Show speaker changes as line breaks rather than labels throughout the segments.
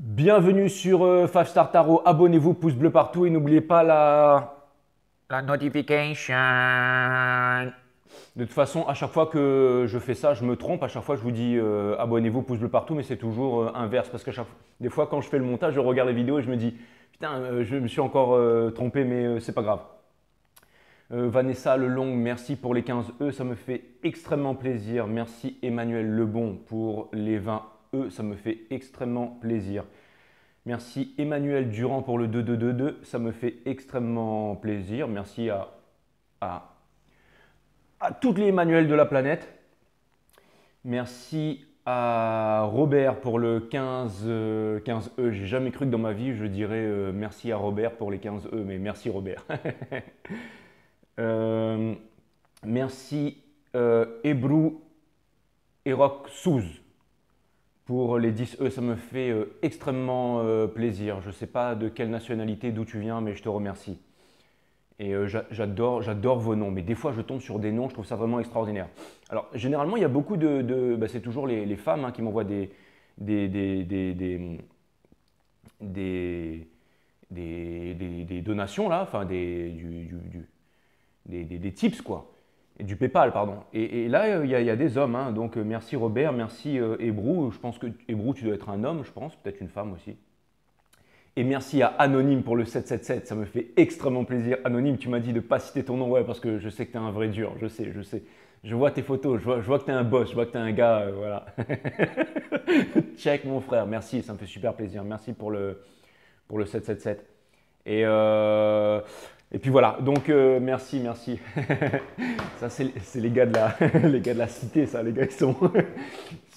Bienvenue sur 5 Star Tarot, abonnez-vous, pouce bleu partout et n'oubliez pas la notification. De toute façon, à chaque fois que je fais ça, je me trompe. À chaque fois, je vous dis abonnez-vous, pouce bleu partout, mais c'est toujours inverse. Parce que des fois, quand je fais le montage, je regarde les vidéos et je me dis putain, je me suis encore trompé, mais c'est pas grave. Vanessa Lelong, merci pour les 15 E, ça me fait extrêmement plaisir. Merci Emmanuel Lebon pour les 20 E, ça me fait extrêmement plaisir. Merci Emmanuel Durand pour le 2222, ça me fait extrêmement plaisir. Merci à toutes les Emmanuel de la planète. Merci à Robert pour le 15 E. J'ai jamais cru que dans ma vie je dirais merci à Robert pour les 15 E, mais merci Robert. Merci Ebru Erok Souz pour les 10 E, ça me fait extrêmement plaisir. Je ne sais pas de quelle nationalité, d'où tu viens, mais je te remercie. Et j'adore vos noms, mais des fois je tombe sur des noms, je trouve ça vraiment extraordinaire. Alors généralement il y a beaucoup bah, c'est toujours les femmes qui m'envoient des donations là, enfin des tips quoi. Et du PayPal, pardon. Et là, il y a des hommes. Donc, merci Robert, merci Hébrou. Je pense que Hébrou, tu dois être un homme, je pense. Peut-être une femme aussi. Et merci à Anonyme pour le 777. Ça me fait extrêmement plaisir. Anonyme, tu m'as dit de ne pas citer ton nom. Ouais, parce que je sais que tu es un vrai dur. Je sais, je sais. Je vois tes photos. Je vois que tu es un boss. Je vois que tu es un gars. Voilà. Check, mon frère. Merci. Ça me fait super plaisir. Merci pour le 777. Et puis voilà, donc merci. Ça, c'est les gars les gars de la cité, ça. Les gars,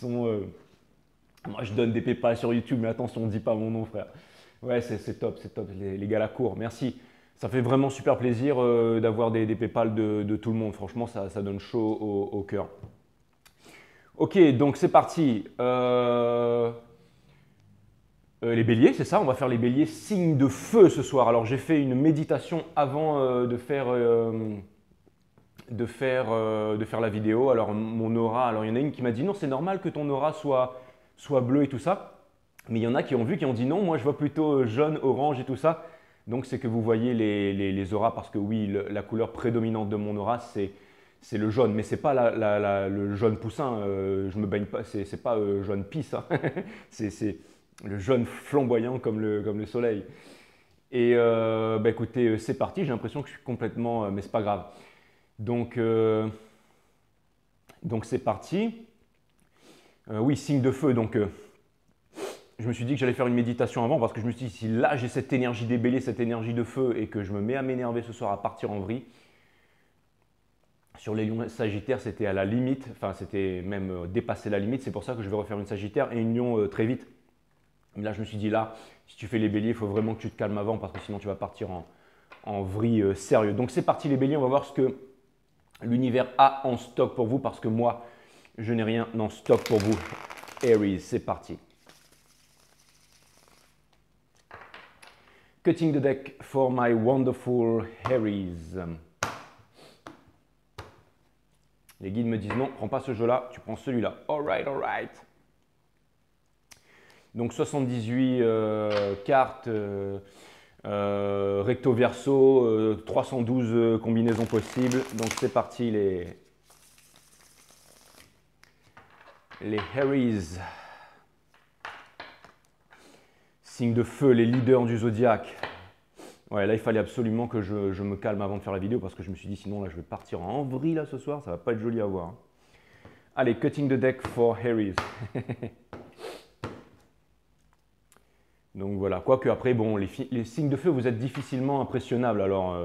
moi, je donne des PayPal sur YouTube, mais attention, on ne dit pas mon nom, frère. Ouais, c'est top, les gars à la cour. Merci. Ça fait vraiment super plaisir d'avoir des PayPal de tout le monde. Franchement, ça donne chaud au cœur. Ok, donc c'est parti. Les béliers, c'est ça, on va faire les béliers signe de feu ce soir. Alors j'ai fait une méditation avant de faire la vidéo. Alors mon aura, alors il y en a une qui m'a dit non, c'est normal que ton aura soit bleu et tout ça. Mais il y en a qui ont vu, qui ont dit non, moi je vois plutôt jaune, orange et tout ça. Donc c'est que vous voyez les auras parce que oui, la couleur prédominante de mon aura c'est le jaune, mais c'est pas le jaune poussin, je me baigne pas, c'est pas jaune pisse, hein. c'est le jaune flamboyant comme le soleil. Et bah écoutez, c'est parti, j'ai l'impression que je suis complètement, mais c'est pas grave. Donc c'est parti. Oui, signe de feu, donc je me suis dit que j'allais faire une méditation avant parce que je me suis dit si là j'ai cette énergie des béliers, cette énergie de feu et que je me mets à m'énerver ce soir à partir en vrille. Sur les lions sagittaires, c'était à la limite, enfin c'était même dépassé la limite, c'est pour ça que je vais refaire une sagittaire et une lion très vite. Mais là, je me suis dit, là, si tu fais les béliers, il faut vraiment que tu te calmes avant parce que sinon, tu vas partir en vrille sérieux. Donc, c'est parti les béliers, on va voir ce que l'univers a en stock pour vous parce que moi, je n'ai rien en stock pour vous. Aries, c'est parti. Cutting the deck for my wonderful Aries. Les guides me disent non, prends pas ce jeu-là, tu prends celui-là. Alright, alright. Donc 78 cartes recto verso, 312 combinaisons possibles. Donc c'est parti les Aries. Signe de feu, les leaders du zodiaque. Ouais, là il fallait absolument que je me calme avant de faire la vidéo parce que je me suis dit sinon là je vais partir en vrille là ce soir, ça va pas être joli à voir. Allez, cutting the deck for Aries. Donc voilà, quoique après, bon, les signes de feu, vous êtes difficilement impressionnables, alors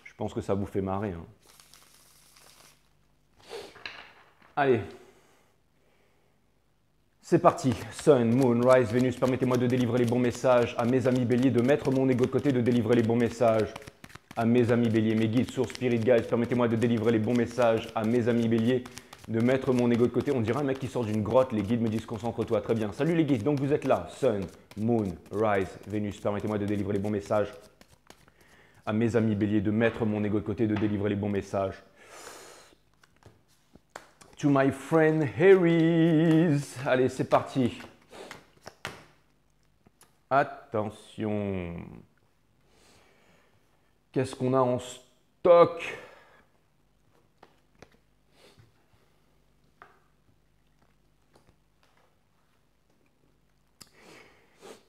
je pense que ça vous fait marrer. Hein. Allez, c'est parti. Sun, Moon, Rise, Vénus, permettez-moi de délivrer les bons messages à mes amis béliers, de mettre mon ego de côté, de délivrer les bons messages à mes amis béliers. Mes guides, sources, spirit guides, permettez-moi de délivrer les bons messages à mes amis béliers, de mettre mon ego de côté. On dirait un mec qui sort d'une grotte, les guides me disent concentre-toi. Très bien. Salut les guides, donc vous êtes là. Sun, Moon, Rise, Vénus. Permettez-moi de délivrer les bons messages à mes amis béliers, de mettre mon ego de côté, de délivrer les bons messages. To my friend Aries. Allez, c'est parti. Attention. Qu'est-ce qu'on a en stock?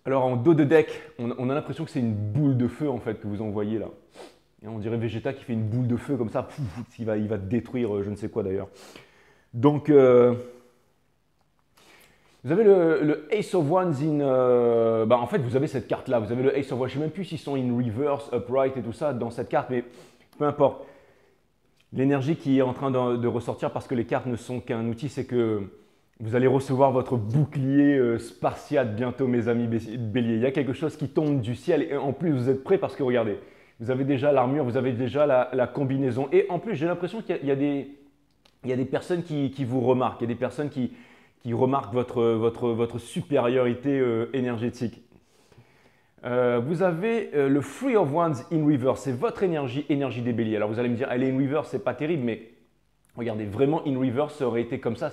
Alors en dos de deck, on a l'impression que c'est une boule de feu en fait que vous envoyez là. Et on dirait Vegeta qui fait une boule de feu comme ça, pouf, il va détruire je ne sais quoi d'ailleurs. Donc vous avez le Ace of Wands en fait vous avez cette carte là, vous avez le Ace of Wands, je ne sais même plus s'ils sont in reverse, upright et tout ça dans cette carte, mais peu importe. L'énergie qui est en train de ressortir parce que les cartes ne sont qu'un outil, c'est que vous allez recevoir votre bouclier spartiate bientôt, mes amis béliers. Il y a quelque chose qui tombe du ciel et en plus vous êtes prêts parce que regardez, vous avez déjà l'armure, vous avez déjà la combinaison. Et en plus, j'ai l'impression qu'il y a des personnes qui vous remarquent, il y a des personnes qui remarquent votre supériorité énergétique. Vous avez le Three of Wands in reverse, c'est votre énergie des béliers. Alors vous allez me dire, elle est in reverse, c'est pas terrible, mais regardez, vraiment in reverse, ça aurait été comme ça.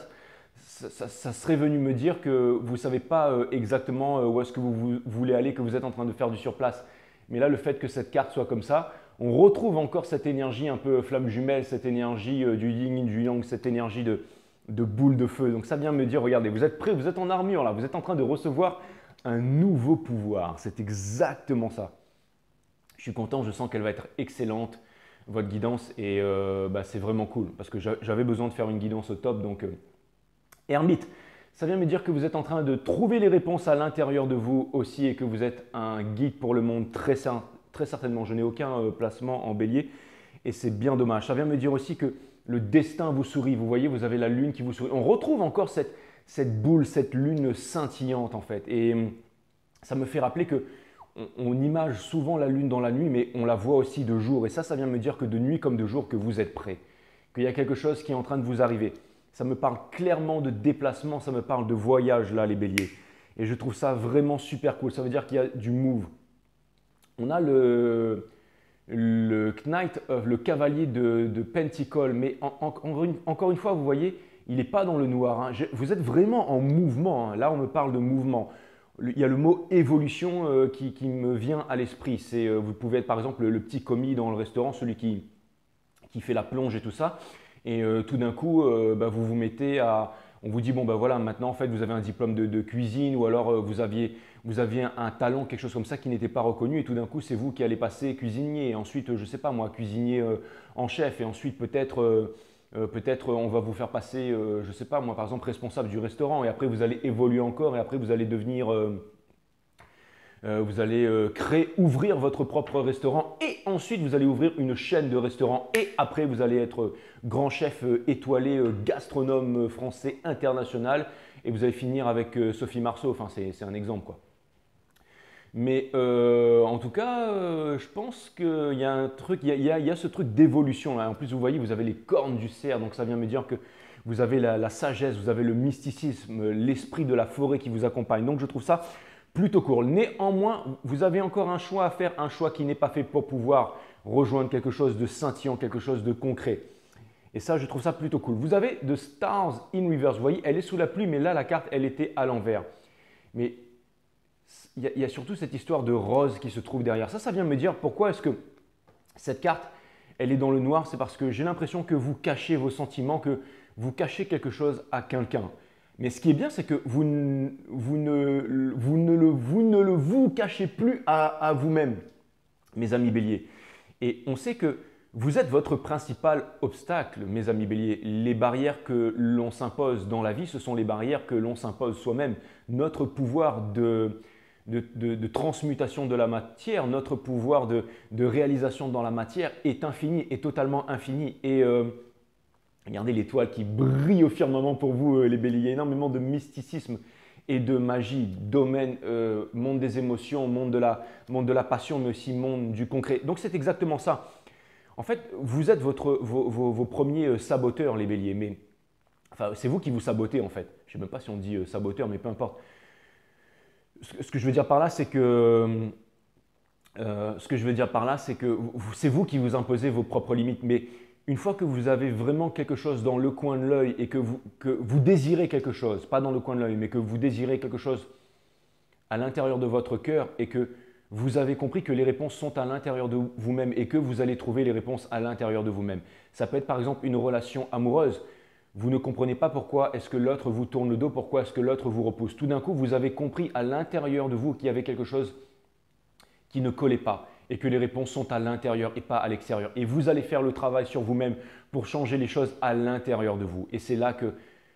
Ça serait venu me dire que vous ne savez pas exactement où est-ce que vous voulez aller, que vous êtes en train de faire du surplace. Mais là, le fait que cette carte soit comme ça, on retrouve encore cette énergie un peu flamme jumelle, cette énergie du yin et du yang, cette énergie de boule de feu. Donc ça vient me dire, regardez, vous êtes prêts, vous êtes en armure là, vous êtes en train de recevoir un nouveau pouvoir. C'est exactement ça. Je suis content, je sens qu'elle va être excellente, votre guidance, et c'est vraiment cool parce que j'avais besoin de faire une guidance au top. Donc Ermite, ça vient me dire que vous êtes en train de trouver les réponses à l'intérieur de vous aussi et que vous êtes un guide pour le monde très certainement. Je n'ai aucun placement en bélier et c'est bien dommage. Ça vient me dire aussi que le destin vous sourit. Vous voyez, vous avez la lune qui vous sourit. On retrouve encore cette boule, cette lune scintillante en fait. Et ça me fait rappeler que on image souvent la lune dans la nuit, mais on la voit aussi de jour. Et ça vient me dire que de nuit comme de jour, que vous êtes prêts, qu'il y a quelque chose qui est en train de vous arriver. Ça me parle clairement de déplacement, ça me parle de voyage là, les béliers. Et je trouve ça vraiment super cool. Ça veut dire qu'il y a du move. On a le Knight, le cavalier de Pentacle, mais encore une fois, vous voyez, il n'est pas dans le noir. Hein. Vous êtes vraiment en mouvement. Hein. Là, on me parle de mouvement. Il y a le mot évolution qui me vient à l'esprit. Vous pouvez être par exemple le petit commis dans le restaurant, celui qui fait la plonge et tout ça. Et tout d'un coup, vous vous mettez à… On vous dit, bon, voilà, maintenant, en fait, vous avez un diplôme de cuisine ou alors vous aviez un talent, quelque chose comme ça qui n'était pas reconnu. Et tout d'un coup, c'est vous qui allez passer cuisinier. Et ensuite, je ne sais pas moi, cuisinier en chef. Et ensuite, peut-être on va vous faire passer, je ne sais pas moi, par exemple, responsable du restaurant. Et après, vous allez évoluer encore. Et après, vous allez devenir… vous allez ouvrir votre propre restaurant et ensuite vous allez ouvrir une chaîne de restaurants et après vous allez être grand chef étoilé, gastronome français international et vous allez finir avec Sophie Marceau. Enfin, c'est un exemple quoi. Mais en tout cas, je pense qu'il y a un truc, il y a ce truc d'évolution là. En plus, vous voyez, vous avez les cornes du cerf, donc ça vient me dire que vous avez la sagesse, vous avez le mysticisme, l'esprit de la forêt qui vous accompagne. Donc je trouve ça plutôt court. Néanmoins, vous avez encore un choix à faire, un choix qui n'est pas fait pour pouvoir rejoindre quelque chose de scintillant, quelque chose de concret. Et ça, je trouve ça plutôt cool. Vous avez The Stars in Reverse. Vous voyez, elle est sous la pluie, mais là, la carte, elle était à l'envers. Mais il y a surtout cette histoire de rose qui se trouve derrière. Ça vient me dire pourquoi est-ce que cette carte, elle est dans le noir. C'est parce que j'ai l'impression que vous cachez vos sentiments, que vous cachez quelque chose à quelqu'un. Mais ce qui est bien, c'est que vous ne vous cachez plus à vous-même, mes amis béliers. Et on sait que vous êtes votre principal obstacle, mes amis béliers. Les barrières que l'on s'impose dans la vie, ce sont les barrières que l'on s'impose soi-même. Notre pouvoir de transmutation de la matière, notre pouvoir de réalisation dans la matière est infini, est totalement infini. Et regardez l'étoile qui brille au firmament pour vous, les béliers. Il y a énormément de mysticisme et de magie, domaine, monde des émotions, monde de la passion, mais aussi monde du concret. Donc c'est exactement ça. En fait, vous êtes vos premiers saboteurs, les béliers. Mais enfin, c'est vous qui vous sabotez en fait. Je ne sais même pas si on dit saboteur, mais peu importe. Ce que je veux dire par là, c'est que c'est vous qui vous imposez vos propres limites. Mais une fois que vous avez vraiment quelque chose dans le coin de l'œil et que vous désirez quelque chose, pas dans le coin de l'œil, mais que vous désirez quelque chose à l'intérieur de votre cœur et que vous avez compris que les réponses sont à l'intérieur de vous-même et que vous allez trouver les réponses à l'intérieur de vous-même. Ça peut être par exemple une relation amoureuse. Vous ne comprenez pas pourquoi est-ce que l'autre vous tourne le dos, pourquoi est-ce que l'autre vous repousse. Tout d'un coup, vous avez compris à l'intérieur de vous qu'il y avait quelque chose qui ne collait pas et que les réponses sont à l'intérieur et pas à l'extérieur. Et vous allez faire le travail sur vous-même pour changer les choses à l'intérieur de vous. Et c'est là que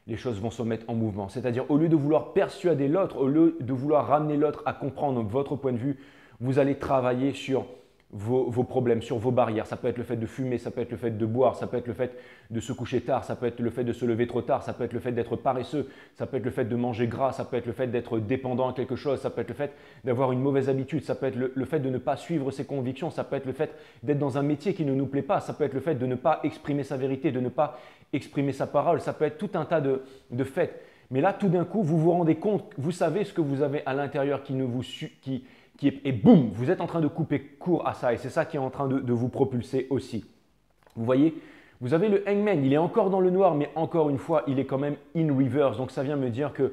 les choses vont se mettre en mouvement. C'est-à-dire, au lieu de vouloir persuader l'autre, au lieu de vouloir ramener l'autre à comprendre votre point de vue, vous allez travailler sur vos problèmes, sur vos barrières. Ça peut être le fait de fumer, ça peut être le fait de boire, ça peut être le fait de se coucher tard, ça peut être le fait de se lever trop tard, ça peut être le fait d'être paresseux, ça peut être le fait de manger gras, ça peut être le fait d'être dépendant à quelque chose, ça peut être le fait d'avoir une mauvaise habitude, ça peut être le fait de ne pas suivre ses convictions, ça peut être le fait d'être dans un métier qui ne nous plaît pas, ça peut être le fait de ne pas exprimer sa vérité, de ne pas exprimer sa parole, ça peut être tout un tas de faits. Mais là, tout d'un coup, vous vous rendez compte, vous savez ce que vous avez à l'intérieur et boum, vous êtes en train de couper court à ça et c'est ça qui est en train de vous propulser aussi. Vous voyez, vous avez le hangman, il est encore dans le noir, mais encore une fois, il est quand même in reverse. Donc ça vient me dire que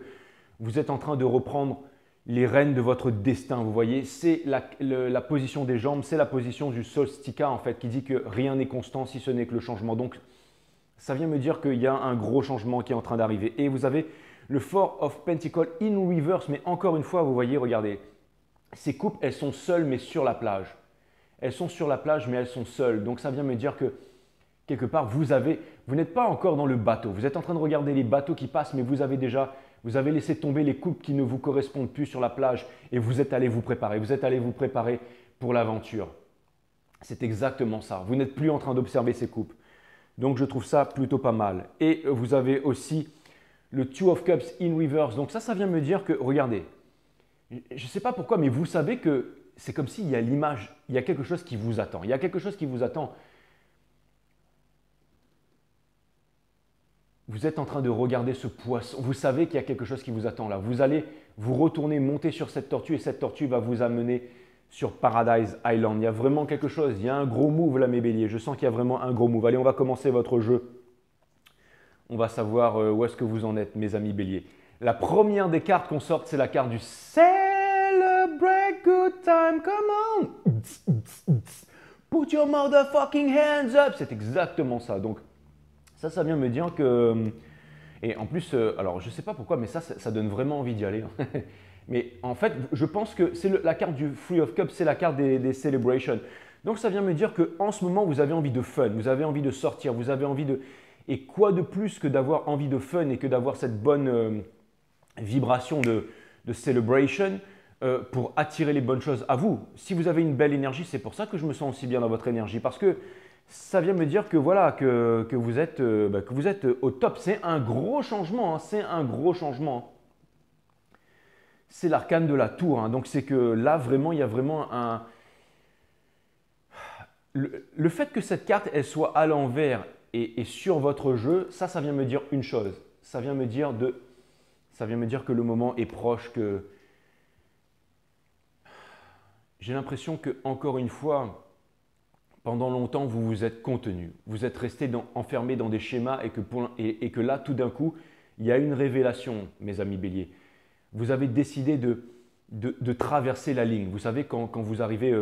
vous êtes en train de reprendre les rênes de votre destin. Vous voyez, c'est la position des jambes, c'est la position du solstica en fait, qui dit que rien n'est constant si ce n'est que le changement. Donc ça vient me dire qu'il y a un gros changement qui est en train d'arriver. Et vous avez le Four of Pentacles in reverse, mais encore une fois, vous voyez, regardez. Ces couples, elles sont seules mais sur la plage. Elles sont sur la plage mais elles sont seules. Donc ça vient me dire que quelque part, vous n'êtes pas encore dans le bateau. Vous êtes en train de regarder les bateaux qui passent mais vous avez laissé tomber les couples qui ne vous correspondent plus sur la plage et vous êtes allé vous préparer. Vous êtes allé vous préparer pour l'aventure. C'est exactement ça. Vous n'êtes plus en train d'observer ces couples. Donc je trouve ça plutôt pas mal. Et vous avez aussi le Two of Cups in reverse. Donc ça vient me dire que, regardez, je ne sais pas pourquoi, mais vous savez que c'est comme s'il y a l'image, il y a quelque chose qui vous attend. Il y a quelque chose qui vous attend. Vous êtes en train de regarder ce poisson. Vous savez qu'il y a quelque chose qui vous attend là. Vous allez vous retourner, monter sur cette tortue et cette tortue va vous amener sur Paradise Island. Il y a vraiment quelque chose. Il y a un gros move là, mes béliers. Je sens qu'il y a vraiment un gros move. Allez, on va commencer votre jeu. On va savoir où est-ce que vous en êtes, mes amis béliers. La première des cartes qu'on sorte, c'est la carte du Celebrate good time, come on! Put your motherfucking hands up! C'est exactement ça. Donc, ça vient me dire que… Et en plus, alors je ne sais pas pourquoi, mais ça donne vraiment envie d'y aller. Mais en fait, je pense que c'est la carte du Three of Cups, c'est la carte des celebrations. Donc, ça vient me dire qu'en ce moment, vous avez envie de fun, vous avez envie de sortir, vous avez envie de… Et quoi de plus que d'avoir envie de fun et que d'avoir cette bonne… vibration de celebration pour attirer les bonnes choses à vous. Si vous avez une belle énergie, c'est pour ça que je me sens aussi bien dans votre énergie parce que ça vient me dire que voilà que vous êtes au top. C'est un gros changement, hein, c'est un gros changement. C'est l'arcane de la tour, hein, donc c'est que là vraiment il y a vraiment un… Le fait que cette carte elle soit à l'envers et sur votre jeu, ça vient me dire une chose. Ça vient me dire que le moment est proche, que j'ai l'impression que, encore une fois, pendant longtemps, vous vous êtes contenu. Vous êtes resté enfermé dans des schémas et que là, tout d'un coup, il y a une révélation, mes amis béliers. Vous avez décidé de traverser la ligne. Vous savez, quand vous arrivez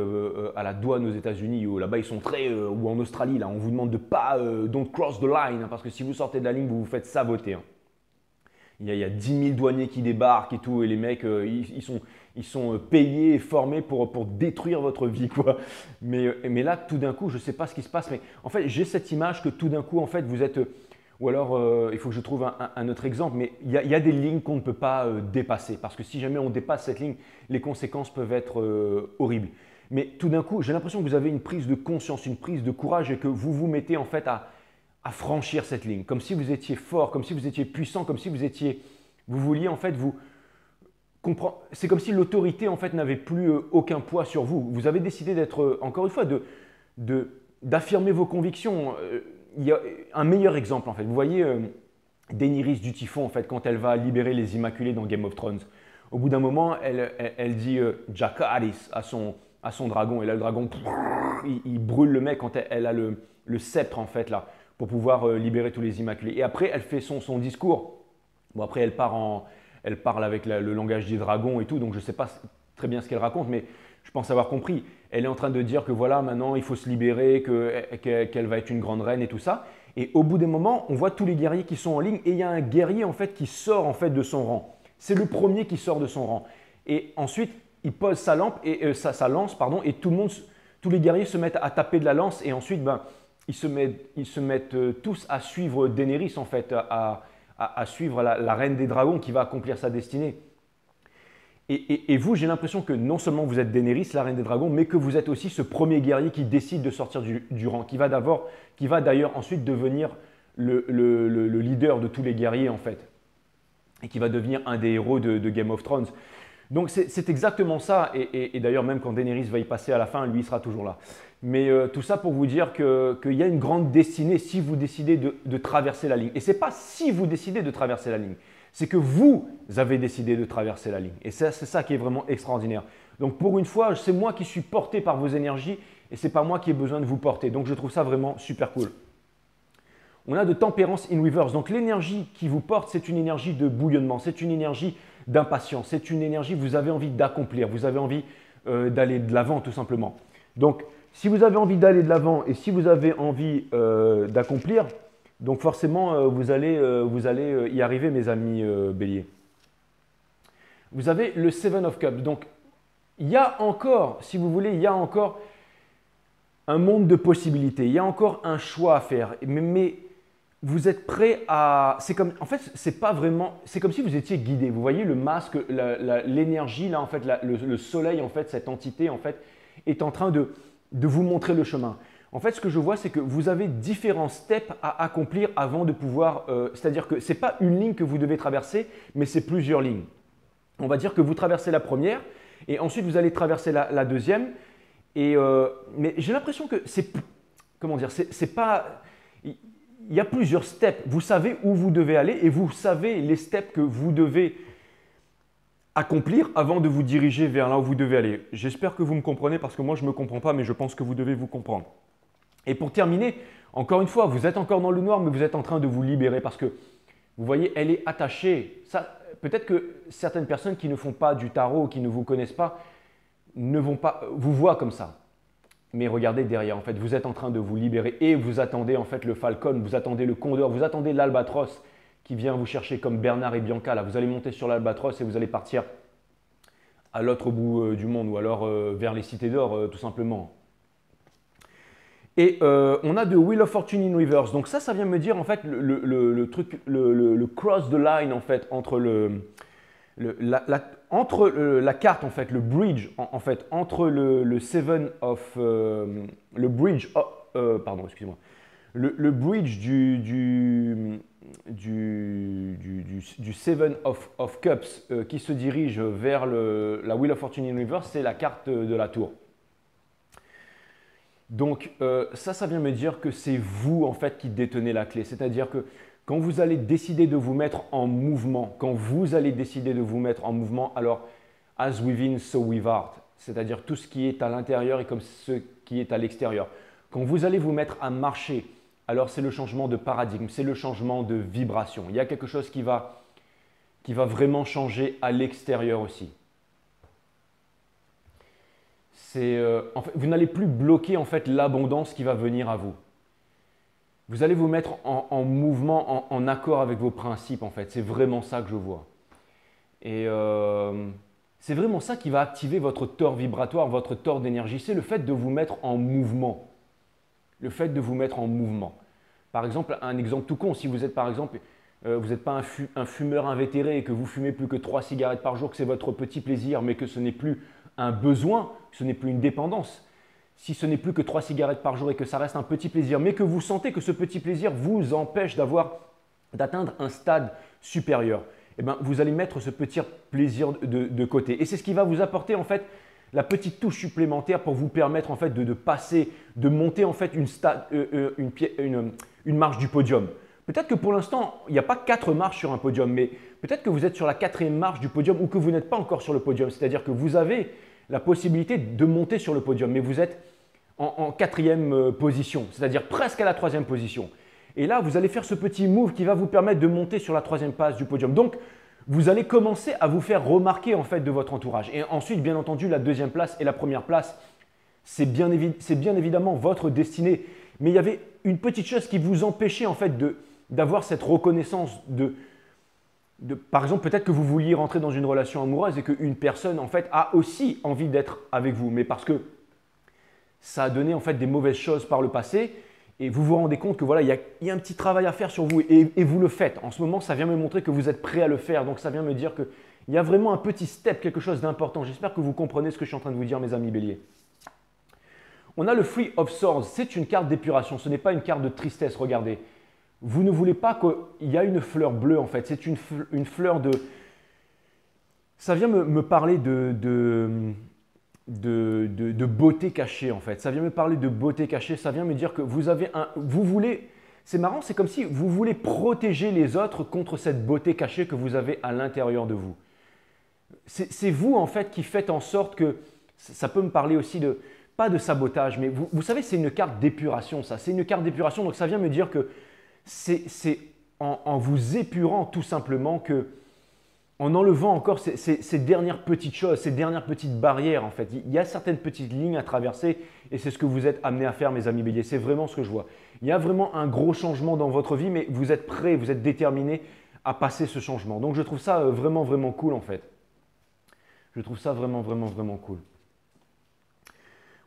à la douane aux États-Unis, ou là-bas ils sont ou en Australie, là, on vous demande de pas, don't cross the line, hein, parce que si vous sortez de la ligne, vous vous faites saboter. Hein. Il y a 10 000 douaniers qui débarquent et tout, et les mecs, ils sont payés et formés pour détruire votre vie, quoi. Mais là, tout d'un coup, je ne sais pas ce qui se passe, mais en fait, j'ai cette image que tout d'un coup, en fait, vous êtes… Ou alors, il faut que je trouve un autre exemple, mais il y a des lignes qu'on ne peut pas dépasser, parce que si jamais on dépasse cette ligne, les conséquences peuvent être horribles. Mais tout d'un coup, j'ai l'impression que vous avez une prise de conscience, une prise de courage, et que vous vous mettez en fait à franchir cette ligne, comme si vous étiez fort, comme si vous étiez puissant, comme si vous vouliez en fait vous comprendre. C'est comme si l'autorité en fait n'avait plus aucun poids sur vous. Vous avez décidé d'être, encore une fois, d'affirmer vos convictions. Il y a un meilleur exemple en fait. Vous voyez Daenerys du Typhon en fait quand elle va libérer les Immaculés dans Game of Thrones. Au bout d'un moment, elle dit Dracarys à son dragon et là le dragon il brûle le mec quand elle a le sceptre en fait là, pour pouvoir libérer tous les Immaculés. Et après, elle fait son discours. Bon, après, elle part elle parle avec le langage des dragons et tout, donc je ne sais pas très bien ce qu'elle raconte, mais je pense avoir compris. Elle est en train de dire que voilà, maintenant il faut se libérer, qu'elle va être une grande reine et tout ça. Et au bout des moments, on voit tous les guerriers qui sont en ligne et il y a un guerrier en fait qui sort en fait de son rang. C'est le premier qui sort de son rang. Et ensuite, il pose sa lance, pardon, et tous les guerriers se mettent à taper de la lance et ensuite, ils se mettent tous à suivre Daenerys en fait, à suivre la reine des dragons qui va accomplir sa destinée. Et vous, j'ai l'impression que non seulement vous êtes Daenerys, la reine des dragons, mais que vous êtes aussi ce premier guerrier qui décide de sortir du rang, qui va d'ailleurs ensuite devenir le leader de tous les guerriers en fait, et qui va devenir un des héros de Game of Thrones. Donc c'est exactement ça, et d'ailleurs même quand Daenerys va y passer à la fin, lui il sera toujours là. Mais tout ça pour vous dire qu'il y a une grande destinée si vous décidez de traverser la ligne. Et ce n'est pas si vous décidez de traverser la ligne, c'est que vous avez décidé de traverser la ligne. Et c'est ça qui est vraiment extraordinaire. Donc pour une fois, c'est moi qui suis porté par vos énergies et ce n'est pas moi qui ai besoin de vous porter. Donc je trouve ça vraiment super cool. On a de tempérance in reverse. Donc l'énergie qui vous porte, c'est une énergie de bouillonnement, c'est une énergie d'impatience, c'est une énergie, vous avez envie d'accomplir, vous avez envie d'aller de l'avant tout simplement. Donc si vous avez envie d'aller de l'avant et si vous avez envie d'accomplir, donc forcément vous allez y arriver mes amis béliers. Vous avez le Seven of Cups. Donc il y a encore, si vous voulez, il y a encore un monde de possibilités, il y a encore un choix à faire. Mais vous êtes prêt à… En fait, c'est pas vraiment… C'est comme si vous étiez guidé. Vous voyez le masque, l'énergie, là, en fait, le soleil, en fait, cette entité, en fait, est en train de vous montrer le chemin. En fait, ce que je vois, c'est que vous avez différents steps à accomplir avant de pouvoir… c'est-à-dire que ce n'est pas une ligne que vous devez traverser, mais c'est plusieurs lignes. On va dire que vous traversez la première et ensuite vous allez traverser la deuxième. Mais j'ai l'impression que c'est… Comment dire? C'est pas… Il y a plusieurs steps. Vous savez où vous devez aller et vous savez les steps que vous devez accomplir avant de vous diriger vers là où vous devez aller. J'espère que vous me comprenez parce que moi, je ne me comprends pas, mais je pense que vous devez vous comprendre. Et pour terminer, encore une fois, vous êtes encore dans le noir, mais vous êtes en train de vous libérer parce que vous voyez, elle est attachée. Peut-être que certaines personnes qui ne font pas du tarot, qui ne vous connaissent pas, ne vont pas vous voir comme ça. Mais regardez derrière, en fait, vous êtes en train de vous libérer et vous attendez en fait le falcon, vous attendez le condor, vous attendez l'albatros qui vient vous chercher comme Bernard et Bianca. Là, vous allez monter sur l'albatros et vous allez partir à l'autre bout du monde ou alors vers les cités d'or tout simplement. Et on a de Wheel of Fortune in Reverse. Donc ça vient me dire en fait le cross the line en fait entre la carte en fait, le bridge en fait entre le Seven of le bridge pardon, excusez-moi, le bridge du Seven of Cups qui se dirige vers la Wheel of Fortune in Reverse, c'est la carte de la tour. Donc ça vient me dire que c'est vous en fait qui détenez la clé, c'est-à-dire que quand vous allez décider de vous mettre en mouvement, alors as within, so without, c'est-à-dire tout ce qui est à l'intérieur et comme ce qui est à l'extérieur. Quand vous allez vous mettre à marcher, alors c'est le changement de paradigme, c'est le changement de vibration. Il y a quelque chose qui va vraiment changer à l'extérieur aussi. En fait, vous n'allez plus bloquer en fait l'abondance qui va venir à vous. Vous allez vous mettre en mouvement, en accord avec vos principes en fait. C'est vraiment ça que je vois. Et c'est vraiment ça qui va activer votre tore vibratoire, votre tore d'énergie. C'est le fait de vous mettre en mouvement. Le fait de vous mettre en mouvement. Par exemple, un exemple tout con, si vous êtes par exemple, vous n'êtes pas un fumeur invétéré et que vous fumez plus que 3 cigarettes par jour, que c'est votre petit plaisir, mais que ce n'est plus un besoin, ce n'est plus une dépendance. Si ce n'est plus que 3 cigarettes par jour et que ça reste un petit plaisir, mais que vous sentez que ce petit plaisir vous empêche d'atteindre un stade supérieur, eh bien, vous allez mettre ce petit plaisir de côté. Et c'est ce qui va vous apporter en fait la petite touche supplémentaire pour vous permettre en fait de monter en fait une marche du podium. Peut-être que pour l'instant, il n'y a pas 4 marches sur un podium, mais peut-être que vous êtes sur la 4e marche du podium ou que vous n'êtes pas encore sur le podium. C'est-à-dire que vous avez la possibilité de monter sur le podium, mais vous êtes en 4e position, c'est-à-dire presque à la 3e position. Et là, vous allez faire ce petit move qui va vous permettre de monter sur la 3e passe du podium. Donc, vous allez commencer à vous faire remarquer en fait de votre entourage. Et ensuite, bien entendu, la deuxième place et la première place, c'est bien évidemment votre destinée. Mais il y avait une petite chose qui vous empêchait en fait d'avoir cette reconnaissance par exemple, peut-être que vous vouliez rentrer dans une relation amoureuse et qu'une personne en fait a aussi envie d'être avec vous, mais parce que ça a donné en fait des mauvaises choses par le passé et vous vous rendez compte que voilà, il y a un petit travail à faire sur vous et vous le faites. En ce moment, ça vient me montrer que vous êtes prêt à le faire, donc ça vient me dire qu'il y a vraiment un petit step, quelque chose d'important. J'espère que vous comprenez ce que je suis en train de vous dire, mes amis béliers. On a le Three of Swords, c'est une carte d'épuration, ce n'est pas une carte de tristesse, regardez. Vous ne voulez pas qu'il y a une fleur bleue en fait, c'est une fleur de… Ça vient me parler de beauté cachée en fait, ça vient me parler de beauté cachée, ça vient me dire que vous voulez… C'est marrant, c'est comme si vous voulez protéger les autres contre cette beauté cachée que vous avez à l'intérieur de vous. C'est vous en fait qui faites en sorte que… Ça peut me parler aussi de… Pas de sabotage, mais vous savez, c'est une carte d'épuration ça, c'est une carte d'épuration, donc ça vient me dire que c'est en vous épurant tout simplement que, en enlevant encore ces dernières petites choses, ces dernières petites barrières en fait. Il y a certaines petites lignes à traverser et c'est ce que vous êtes amenés à faire mes amis béliers, c'est vraiment ce que je vois. Il y a vraiment un gros changement dans votre vie mais vous êtes prêts, vous êtes déterminés à passer ce changement. Donc je trouve ça vraiment cool en fait. Je trouve ça vraiment cool.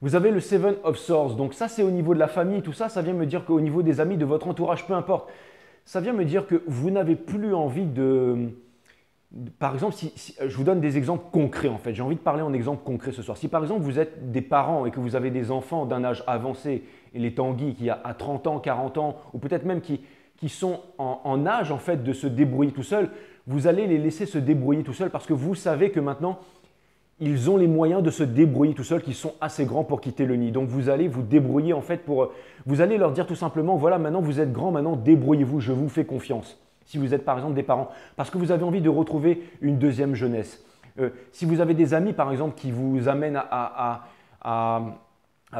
Vous avez le Seven of Swords, donc ça c'est au niveau de la famille, tout ça, ça vient me dire qu'au niveau des amis, de votre entourage, peu importe, ça vient me dire que vous n'avez plus envie par exemple, si je vous donne des exemples concrets en fait, j'ai envie de parler en exemple concret ce soir. Si par exemple vous êtes des parents et que vous avez des enfants d'un âge avancé, et les Tanguy qui a à 30 ans, 40 ans, ou peut-être même qui sont en âge en fait de se débrouiller tout seuls, vous allez les laisser se débrouiller tout seuls parce que vous savez que maintenant, ils ont les moyens de se débrouiller tout seuls, qui sont assez grands pour quitter le nid. Donc vous allez vous débrouiller en fait vous allez leur dire tout simplement, voilà maintenant vous êtes grands, maintenant débrouillez-vous, je vous fais confiance. Si vous êtes par exemple des parents, parce que vous avez envie de retrouver une deuxième jeunesse. Si vous avez des amis par exemple qui vous amènent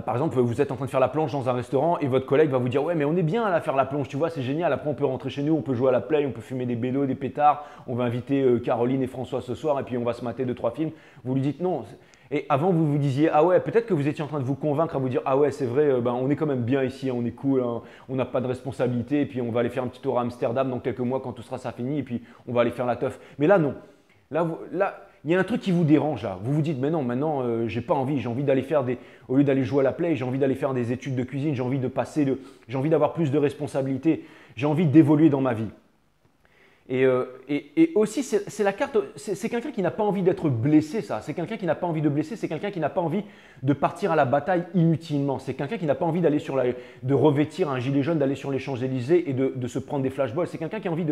par exemple, vous êtes en train de faire la planche dans un restaurant et votre collègue va vous dire « Ouais, mais on est bien à faire la planche, tu vois, c'est génial. Après, on peut rentrer chez nous, on peut jouer à la play, on peut fumer des bédos, des pétards. On va inviter Caroline et François ce soir et puis on va se mater 2-3 films. » Vous lui dites non. Et avant, vous vous disiez « Ah ouais, peut-être que vous étiez en train de vous convaincre à vous dire « Ah ouais, c'est vrai, on est quand même bien ici, on est cool, hein, on n'a pas de responsabilité. Et puis on va aller faire un petit tour à Amsterdam dans quelques mois quand tout sera ça fini et puis on va aller faire la teuf. » Mais là, non. Là, il y a un truc qui vous dérange là. Vous vous dites, mais non, maintenant, j'ai pas envie. J'ai envie d'aller faire au lieu d'aller jouer à la play, j'ai envie d'aller faire des études de cuisine, j'ai envie d'avoir plus de responsabilités, j'ai envie d'évoluer dans ma vie. Et aussi, c'est la carte, c'est quelqu'un qui n'a pas envie d'être blessé, ça. C'est quelqu'un qui n'a pas envie de blesser, c'est quelqu'un qui n'a pas envie de partir à la bataille inutilement. C'est quelqu'un qui n'a pas envie d'aller de revêtir un gilet jaune, d'aller sur les Champs-Élysées et de se prendre des flashballs. C'est quelqu'un qui a envie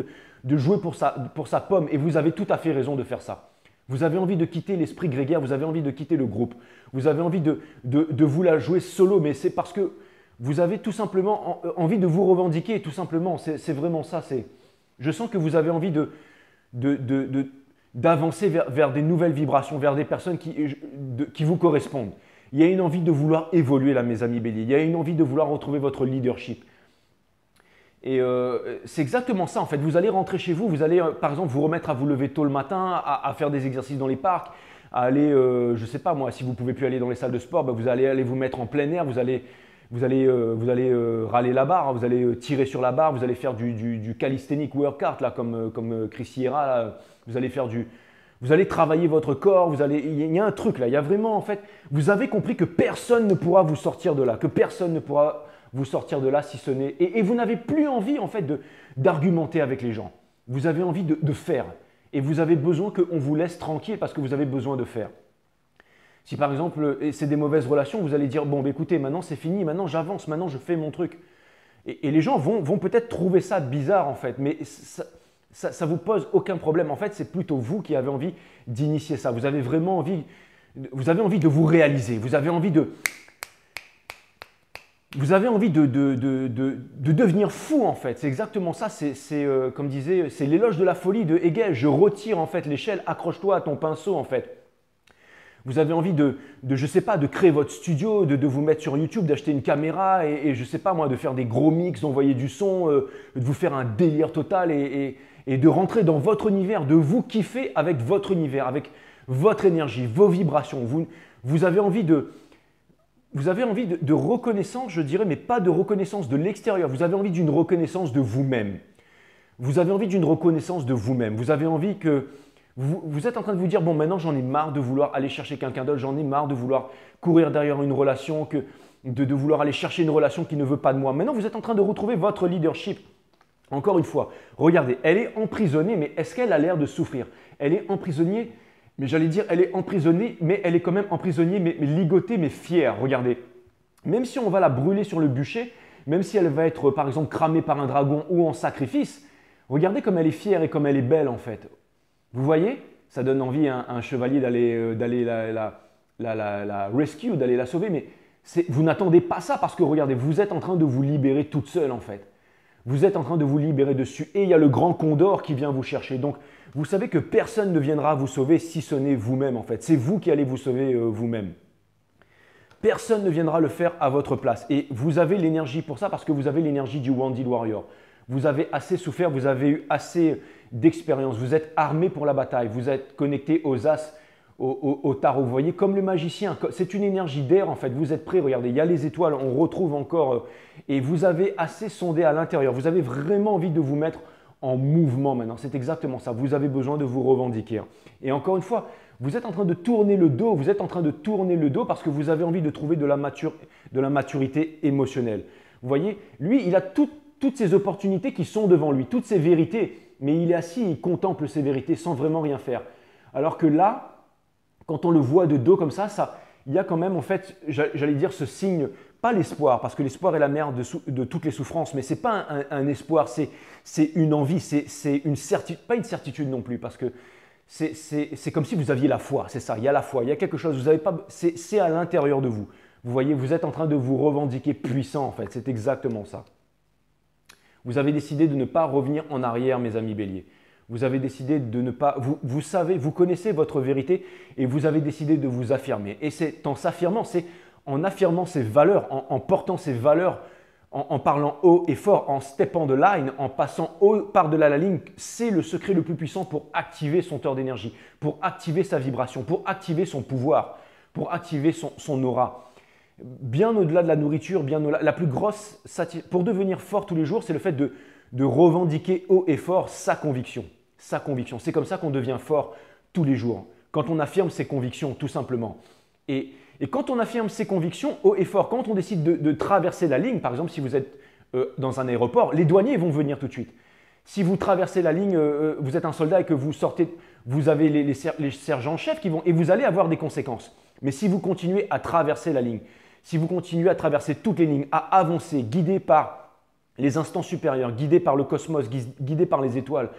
de jouer pour sa pomme. Et vous avez tout à fait raison de faire ça. Vous avez envie de quitter l'esprit grégaire, vous avez envie de quitter le groupe. Vous avez envie de vous la jouer solo, mais c'est parce que vous avez tout simplement envie de vous revendiquer, tout simplement. C'est vraiment ça. Je sens que vous avez envie d'avancer vers des nouvelles vibrations, vers des personnes qui vous correspondent. Il y a une envie de vouloir évoluer là, mes amis béliers. Il y a une envie de vouloir retrouver votre leadership. Et c'est exactement ça en fait. Vous allez rentrer chez vous, vous allez par exemple vous remettre à vous lever tôt le matin, à faire des exercices dans les parcs, à aller, je ne sais pas moi, si vous ne pouvez plus aller dans les salles de sport, vous allez aller vous mettre en plein air, vous allez râler la barre, vous allez tirer sur la barre, vous allez faire du calisthenic workout là, comme Chris Sierra, là. Vous allez travailler votre corps, il y a un truc là, il y a vraiment en fait, vous avez compris que personne ne pourra vous sortir de là, que personne ne pourra vous sortir de là si ce n'est… Et vous n'avez plus envie en fait d'argumenter avec les gens. Vous avez envie de faire et vous avez besoin qu'on vous laisse tranquille parce que vous avez besoin de faire. Si par exemple c'est des mauvaises relations, vous allez dire « Bon, écoutez, maintenant c'est fini, maintenant j'avance, maintenant je fais mon truc. » Et les gens vont peut-être trouver ça bizarre en fait, mais ça ne vous pose aucun problème. En fait, c'est plutôt vous qui avez envie d'initier ça. Vous avez vraiment envie de vous réaliser, vous avez envie de devenir fou en fait. C'est exactement ça, comme disait, c'est l'éloge de la folie de Hegel. Je retire en fait l'échelle, accroche-toi à ton pinceau en fait. Vous avez envie je sais pas, de créer votre studio, de vous mettre sur YouTube, d'acheter une caméra et je sais pas moi, de faire des gros mix, d'envoyer du son, de vous faire un délire total et et de rentrer dans votre univers, de vous kiffer avec votre univers, avec votre énergie, vos vibrations. Vous avez envie de reconnaissance, je dirais, mais pas de reconnaissance de l'extérieur. Vous avez envie d'une reconnaissance de vous-même. Vous avez envie d'une reconnaissance de vous-même. Vous avez envie que… Vous êtes en train de vous dire, bon, maintenant j'en ai marre de vouloir aller chercher quelqu'un d'autre, j'en ai marre de vouloir courir derrière une relation, de vouloir aller chercher une relation qui ne veut pas de moi. Maintenant, vous êtes en train de retrouver votre leadership. Encore une fois, regardez, elle est emprisonnée, mais est-ce qu'elle a l'air de souffrir? Elle est emprisonnée, mais j'allais dire, elle est emprisonnée, mais elle est quand même emprisonnée, mais ligotée, mais fière. Regardez, même si on va la brûler sur le bûcher, même si elle va être, par exemple, cramée par un dragon ou en sacrifice, regardez comme elle est fière et comme elle est belle, en fait. Vous voyez? Ça donne envie à un chevalier d'aller la rescue, d'aller la sauver, mais vous n'attendez pas ça parce que regardez, vous êtes en train de vous libérer toute seule en fait. Vous êtes en train de vous libérer dessus et il y a le grand condor qui vient vous chercher. Donc, vous savez que personne ne viendra vous sauver si ce n'est vous-même en fait. C'est vous qui allez vous sauver vous-même. Personne ne viendra le faire à votre place et vous avez l'énergie pour ça parce que vous avez l'énergie du Wounded Warrior. Vous avez assez souffert, vous avez eu assez d'expérience, vous êtes armé pour la bataille, vous êtes connecté aux as, au tarot. Vous voyez, comme le magicien, c'est une énergie d'air en fait, vous êtes prêt, regardez, il y a les étoiles, on retrouve encore, et vous avez assez sondé à l'intérieur, vous avez vraiment envie de vous mettre en mouvement maintenant, c'est exactement ça, vous avez besoin de vous revendiquer. Et encore une fois, vous êtes en train de tourner le dos, parce que vous avez envie de trouver de la maturité émotionnelle. Vous voyez, lui, il a toutes ces opportunités qui sont devant lui, toutes ces vérités, mais il est assis, il contemple ces vérités sans vraiment rien faire. Alors que là, quand on le voit de dos comme ça, il y a quand même en fait, j'allais dire ce signe, pas l'espoir, parce que l'espoir est la mère de toutes les souffrances, mais ce n'est pas un espoir, c'est une envie, c'est une certitude, pas une certitude non plus, parce que c'est comme si vous aviez la foi, c'est ça, il y a la foi, il y a quelque chose, vous avez pas, c'est à l'intérieur de vous. Vous voyez, vous êtes en train de vous revendiquer puissant en fait, c'est exactement ça. Vous avez décidé de ne pas revenir en arrière, mes amis béliers. Vous avez décidé de ne pas… Vous savez, vous connaissez votre vérité et vous avez décidé de vous affirmer. Et c'est en s'affirmant, c'est en affirmant ces valeurs, en portant ces valeurs, en parlant haut et fort, en steppant de line, en passant par-delà la ligne, c'est le secret le plus puissant pour activer son taux d'énergie, pour activer sa vibration, pour activer son pouvoir, pour activer son aura. Bien au-delà de la nourriture, bien au-delà, la plus grosse pour devenir fort tous les jours, c'est le fait de revendiquer haut et fort sa conviction. Sa conviction. C'est comme ça qu'on devient fort tous les jours. Quand on affirme ses convictions, tout simplement. Et quand on affirme ses convictions haut et fort, quand on décide de traverser la ligne, par exemple, si vous êtes dans un aéroport, les douaniers vont venir tout de suite. Si vous traversez la ligne, vous êtes un soldat et que vous sortez, vous avez les sergents-chefs qui vont, et vous allez avoir des conséquences. Mais si vous continuez à traverser la ligne, si vous continuez à traverser toutes les lignes, à avancer, guidé par les instants supérieurs, guidé par le cosmos, guidé par les étoiles,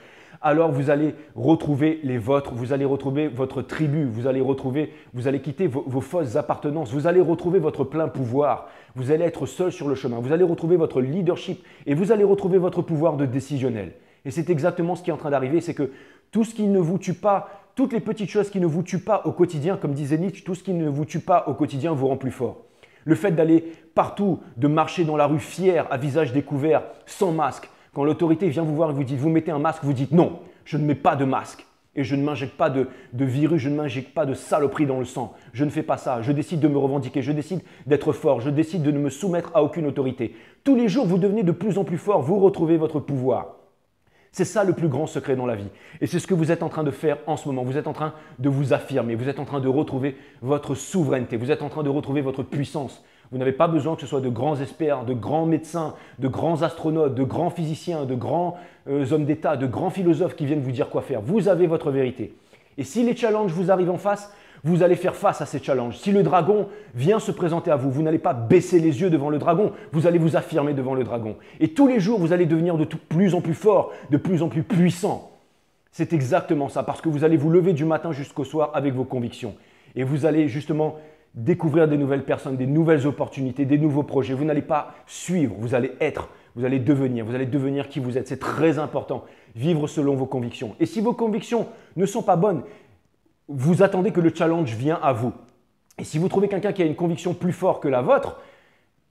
alors vous allez retrouver les vôtres, vous allez retrouver votre tribu, vous allez quitter vos fausses appartenances, vous allez retrouver votre plein pouvoir, vous allez être seul sur le chemin, vous allez retrouver votre leadership et vous allez retrouver votre pouvoir de décisionnel. Et c'est exactement ce qui est en train d'arriver, c'est que tout ce qui ne vous tue pas, toutes les petites choses qui ne vous tuent pas au quotidien, comme disait Nietzsche, tout ce qui ne vous tue pas au quotidien vous rend plus fort. Le fait d'aller partout, de marcher dans la rue fier, à visage découvert, sans masque. Quand l'autorité vient vous voir et vous dit « vous mettez un masque », vous dites « non, je ne mets pas de masque et je ne m'injecte pas de virus, je ne m'injecte pas de saloperie dans le sang. Je ne fais pas ça, je décide de me revendiquer, je décide d'être fort, je décide de ne me soumettre à aucune autorité. » Tous les jours, vous devenez de plus en plus fort, vous retrouvez votre pouvoir. C'est ça le plus grand secret dans la vie. Et c'est ce que vous êtes en train de faire en ce moment. Vous êtes en train de vous affirmer, vous êtes en train de retrouver votre souveraineté, vous êtes en train de retrouver votre puissance. Vous n'avez pas besoin que ce soit de grands experts, de grands médecins, de grands astronautes, de grands physiciens, de grands hommes d'État, de grands philosophes qui viennent vous dire quoi faire. Vous avez votre vérité. Et si les challenges vous arrivent en face, vous allez faire face à ces challenges. Si le dragon vient se présenter à vous, vous n'allez pas baisser les yeux devant le dragon, vous allez vous affirmer devant le dragon. Et tous les jours, vous allez devenir de plus en plus fort, de plus en plus puissant. C'est exactement ça, parce que vous allez vous lever du matin jusqu'au soir avec vos convictions. Et vous allez justement découvrir des nouvelles personnes, des nouvelles opportunités, des nouveaux projets. Vous n'allez pas suivre, vous allez être, vous allez devenir qui vous êtes. C'est très important, vivre selon vos convictions. Et si vos convictions ne sont pas bonnes, vous attendez que le challenge vienne à vous. Et si vous trouvez quelqu'un qui a une conviction plus forte que la vôtre,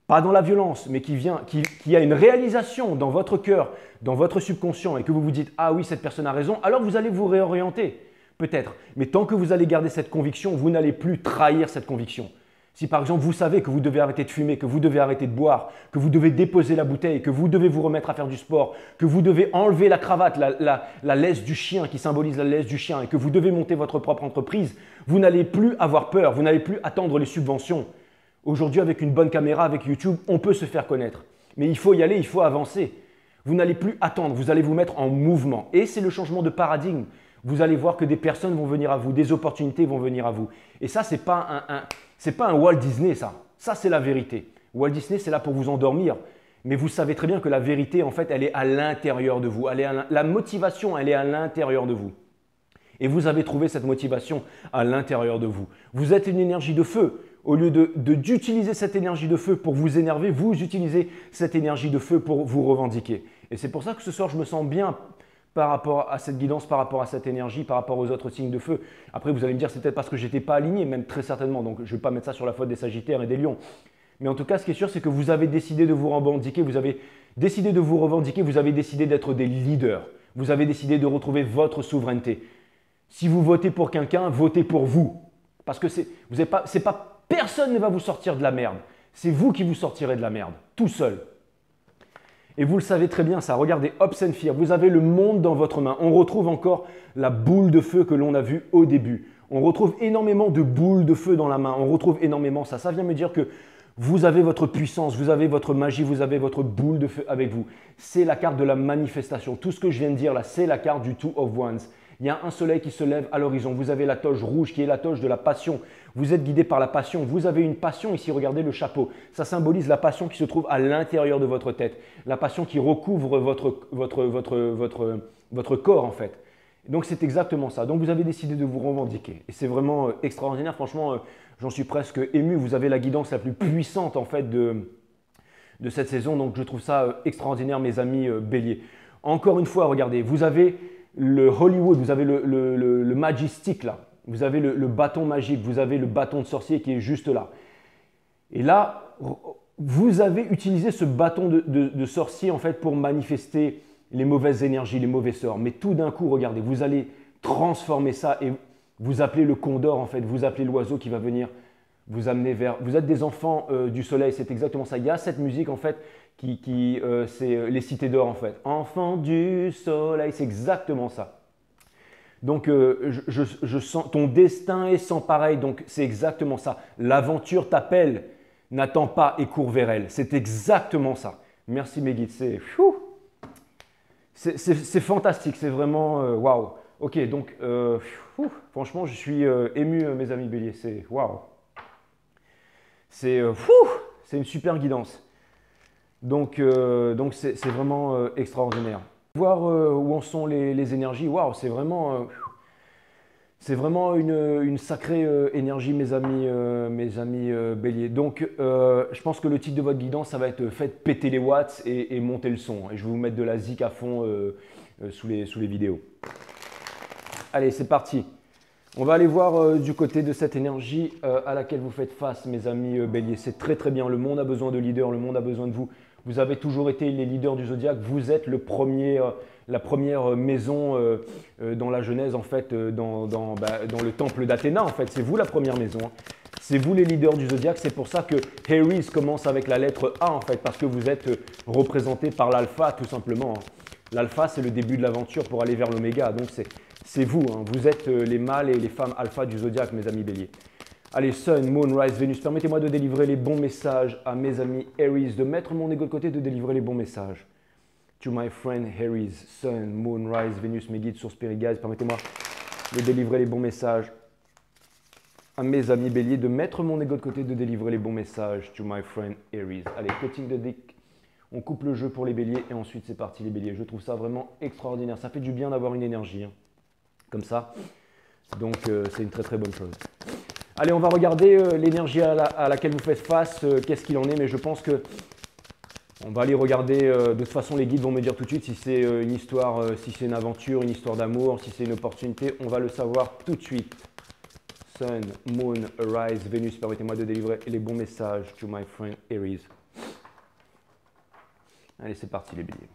pas dans la violence, mais qui a une réalisation dans votre cœur, dans votre subconscient, et que vous vous dites « Ah oui, cette personne a raison », alors vous allez vous réorienter, peut-être. Mais tant que vous allez garder cette conviction, vous n'allez plus trahir cette conviction. Si par exemple vous savez que vous devez arrêter de fumer, que vous devez arrêter de boire, que vous devez déposer la bouteille, que vous devez vous remettre à faire du sport, que vous devez enlever la cravate, la laisse du chien qui symbolise la laisse du chien, et que vous devez monter votre propre entreprise, vous n'allez plus avoir peur, vous n'allez plus attendre les subventions. Aujourd'hui, avec une bonne caméra, avec YouTube, on peut se faire connaître. Mais il faut y aller, il faut avancer. Vous n'allez plus attendre, vous allez vous mettre en mouvement. Et c'est le changement de paradigme. Vous allez voir que des personnes vont venir à vous, des opportunités vont venir à vous. Et ça, ce n'est pas un Walt Disney, ça. Ça, c'est la vérité. Walt Disney, c'est là pour vous endormir. Mais vous savez très bien que la vérité, en fait, elle est à l'intérieur de vous. La motivation, elle est à l'intérieur de vous. Et vous avez trouvé cette motivation à l'intérieur de vous. Vous êtes une énergie de feu. Au lieu d'utiliser cette énergie de feu pour vous énerver, vous utilisez cette énergie de feu pour vous revendiquer. Et c'est pour ça que ce soir, je me sens bien par rapport à cette guidance, par rapport à cette énergie, par rapport aux autres signes de feu. Après, vous allez me dire, c'est peut-être parce que je n'étais pas aligné, même très certainement. Donc, je ne vais pas mettre ça sur la faute des Sagittaires et des Lions. Mais en tout cas, ce qui est sûr, c'est que vous avez décidé de vous revendiquer, vous avez décidé d'être des leaders. Vous avez décidé de retrouver votre souveraineté. Si vous votez pour quelqu'un, votez pour vous. Parce que personne ne va vous sortir de la merde. C'est vous qui vous sortirez de la merde, tout seul. Et vous le savez très bien ça. Regardez, Hopes and Fear, vous avez le monde dans votre main. On retrouve encore la boule de feu que l'on a vue au début. On retrouve énormément de boules de feu dans la main. On retrouve énormément ça. Ça vient me dire que vous avez votre puissance, vous avez votre magie, vous avez votre boule de feu avec vous. C'est la carte de la manifestation. Tout ce que je viens de dire là, c'est la carte du Two of Wands. Il y a un soleil qui se lève à l'horizon. Vous avez la toge rouge qui est la toge de la passion. Vous êtes guidé par la passion. Vous avez une passion ici. Regardez le chapeau. Ça symbolise la passion qui se trouve à l'intérieur de votre tête. La passion qui recouvre votre corps en fait. Donc c'est exactement ça. Donc vous avez décidé de vous revendiquer. Et c'est vraiment extraordinaire. Franchement, j'en suis presque ému. Vous avez la guidance la plus puissante en fait de cette saison. Donc je trouve ça extraordinaire mes amis béliers. Encore une fois, regardez, vous avez le Hollywood, vous avez le Magic Stick là, vous avez le bâton magique, vous avez le bâton de sorcier qui est juste là. Et là, vous avez utilisé ce bâton de sorcier en fait pour manifester les mauvaises énergies, les mauvais sorts. Mais tout d'un coup, regardez, vous allez transformer ça et vous appelez le condor en fait, vous appelez l'oiseau qui va venir vous amener vers… Vous êtes des enfants du soleil, c'est exactement ça. Il y a cette musique en fait c'est les cités d'or en fait. Enfants du soleil, c'est exactement ça. Donc je sens ton destin est sans pareil, donc c'est exactement ça. L'aventure t'appelle, n'attends pas et cours vers elle. C'est exactement ça. Merci mes guides, c'est fantastique, c'est vraiment waouh. Ok, donc franchement je suis ému mes amis béliers, c'est waouh. C'est une super guidance. Donc c'est vraiment extraordinaire. Voir où en sont les énergies, waouh, c'est vraiment une sacrée énergie, mes amis béliers. Donc, je pense que le titre de votre guidance, ça va être « Faites péter les watts et montez le son ». Et je vais vous mettre de la zik à fond sous les vidéos. Allez, c'est parti. On va aller voir du côté de cette énergie à laquelle vous faites face, mes amis béliers. C'est très très bien. Le monde a besoin de leaders, le monde a besoin de vous. Vous avez toujours été les leaders du zodiaque. Vous êtes la première maison dans la Genèse, en fait, dans le temple d'Athéna. En fait, c'est vous la première maison. Hein. C'est vous les leaders du zodiaque. C'est pour ça que Aries commence avec la lettre A, en fait, parce que vous êtes représenté par l'alpha, tout simplement. Hein. L'alpha, c'est le début de l'aventure pour aller vers l'oméga. Donc, c'est vous. Hein. Vous êtes les mâles et les femmes alpha du zodiaque, mes amis béliers. Allez, Sun, Moon, Rise, Vénus, permettez-moi de délivrer les bons messages à mes amis Aries, de mettre mon ego de côté, de délivrer les bons messages. To my friend Aries, Sun, Moon, Rise, Vénus, mes guides sur Spirit Guides, permettez-moi de délivrer les bons messages à mes amis Béliers, de mettre mon ego de côté, de délivrer les bons messages. To my friend Aries. Allez, cutting the deck. On coupe le jeu pour les Béliers et ensuite c'est parti les Béliers. Je trouve ça vraiment extraordinaire. Ça fait du bien d'avoir une énergie hein, comme ça. Donc c'est une très très bonne chose. Allez, on va regarder l'énergie à laquelle vous faites face, qu'est-ce qu'il en est, mais je pense que on va aller regarder, de toute façon les guides vont me dire tout de suite si c'est une histoire, si c'est une aventure, une histoire d'amour, si c'est une opportunité, on va le savoir tout de suite. Sun, Moon, Rise, Vénus, permettez-moi de délivrer les bons messages to my friend Aries. Allez, c'est parti les béliers.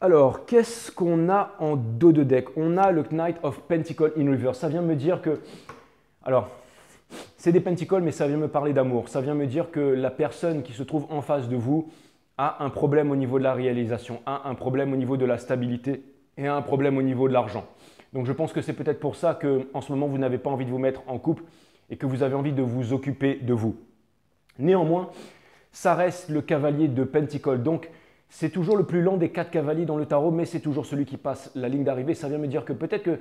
Alors, qu'est-ce qu'on a en dos de deck? On a le Knight of Pentacles in reverse. Ça vient me dire que... Alors, c'est des Pentacles, mais ça vient me parler d'amour. Ça vient me dire que la personne qui se trouve en face de vous a un problème au niveau de la réalisation, a un problème au niveau de la stabilité et a un problème au niveau de l'argent. Donc, je pense que c'est peut-être pour ça qu'en ce moment, vous n'avez pas envie de vous mettre en couple et que vous avez envie de vous occuper de vous. Néanmoins, ça reste le cavalier de Pentacles. Donc, c'est toujours le plus lent des 4 cavaliers dans le tarot, mais c'est toujours celui qui passe la ligne d'arrivée. Ça vient me dire que peut-être que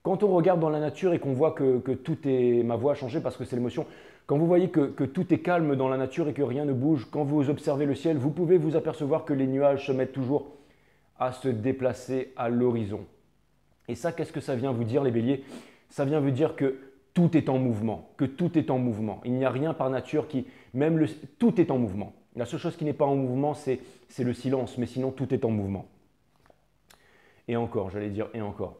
quand on regarde dans la nature et qu'on voit que tout est… Ma voix a changé parce que c'est l'émotion. Quand vous voyez que tout est calme dans la nature et que rien ne bouge, quand vous observez le ciel, vous pouvez vous apercevoir que les nuages se mettent toujours à se déplacer à l'horizon. Et ça, qu'est-ce que ça vient vous dire les béliers? Ça vient vous dire que tout est en mouvement, que tout est en mouvement. Il n'y a rien par nature qui… Tout est en mouvement. La seule chose qui n'est pas en mouvement, c'est le silence, mais sinon tout est en mouvement. Et encore, j'allais dire et encore.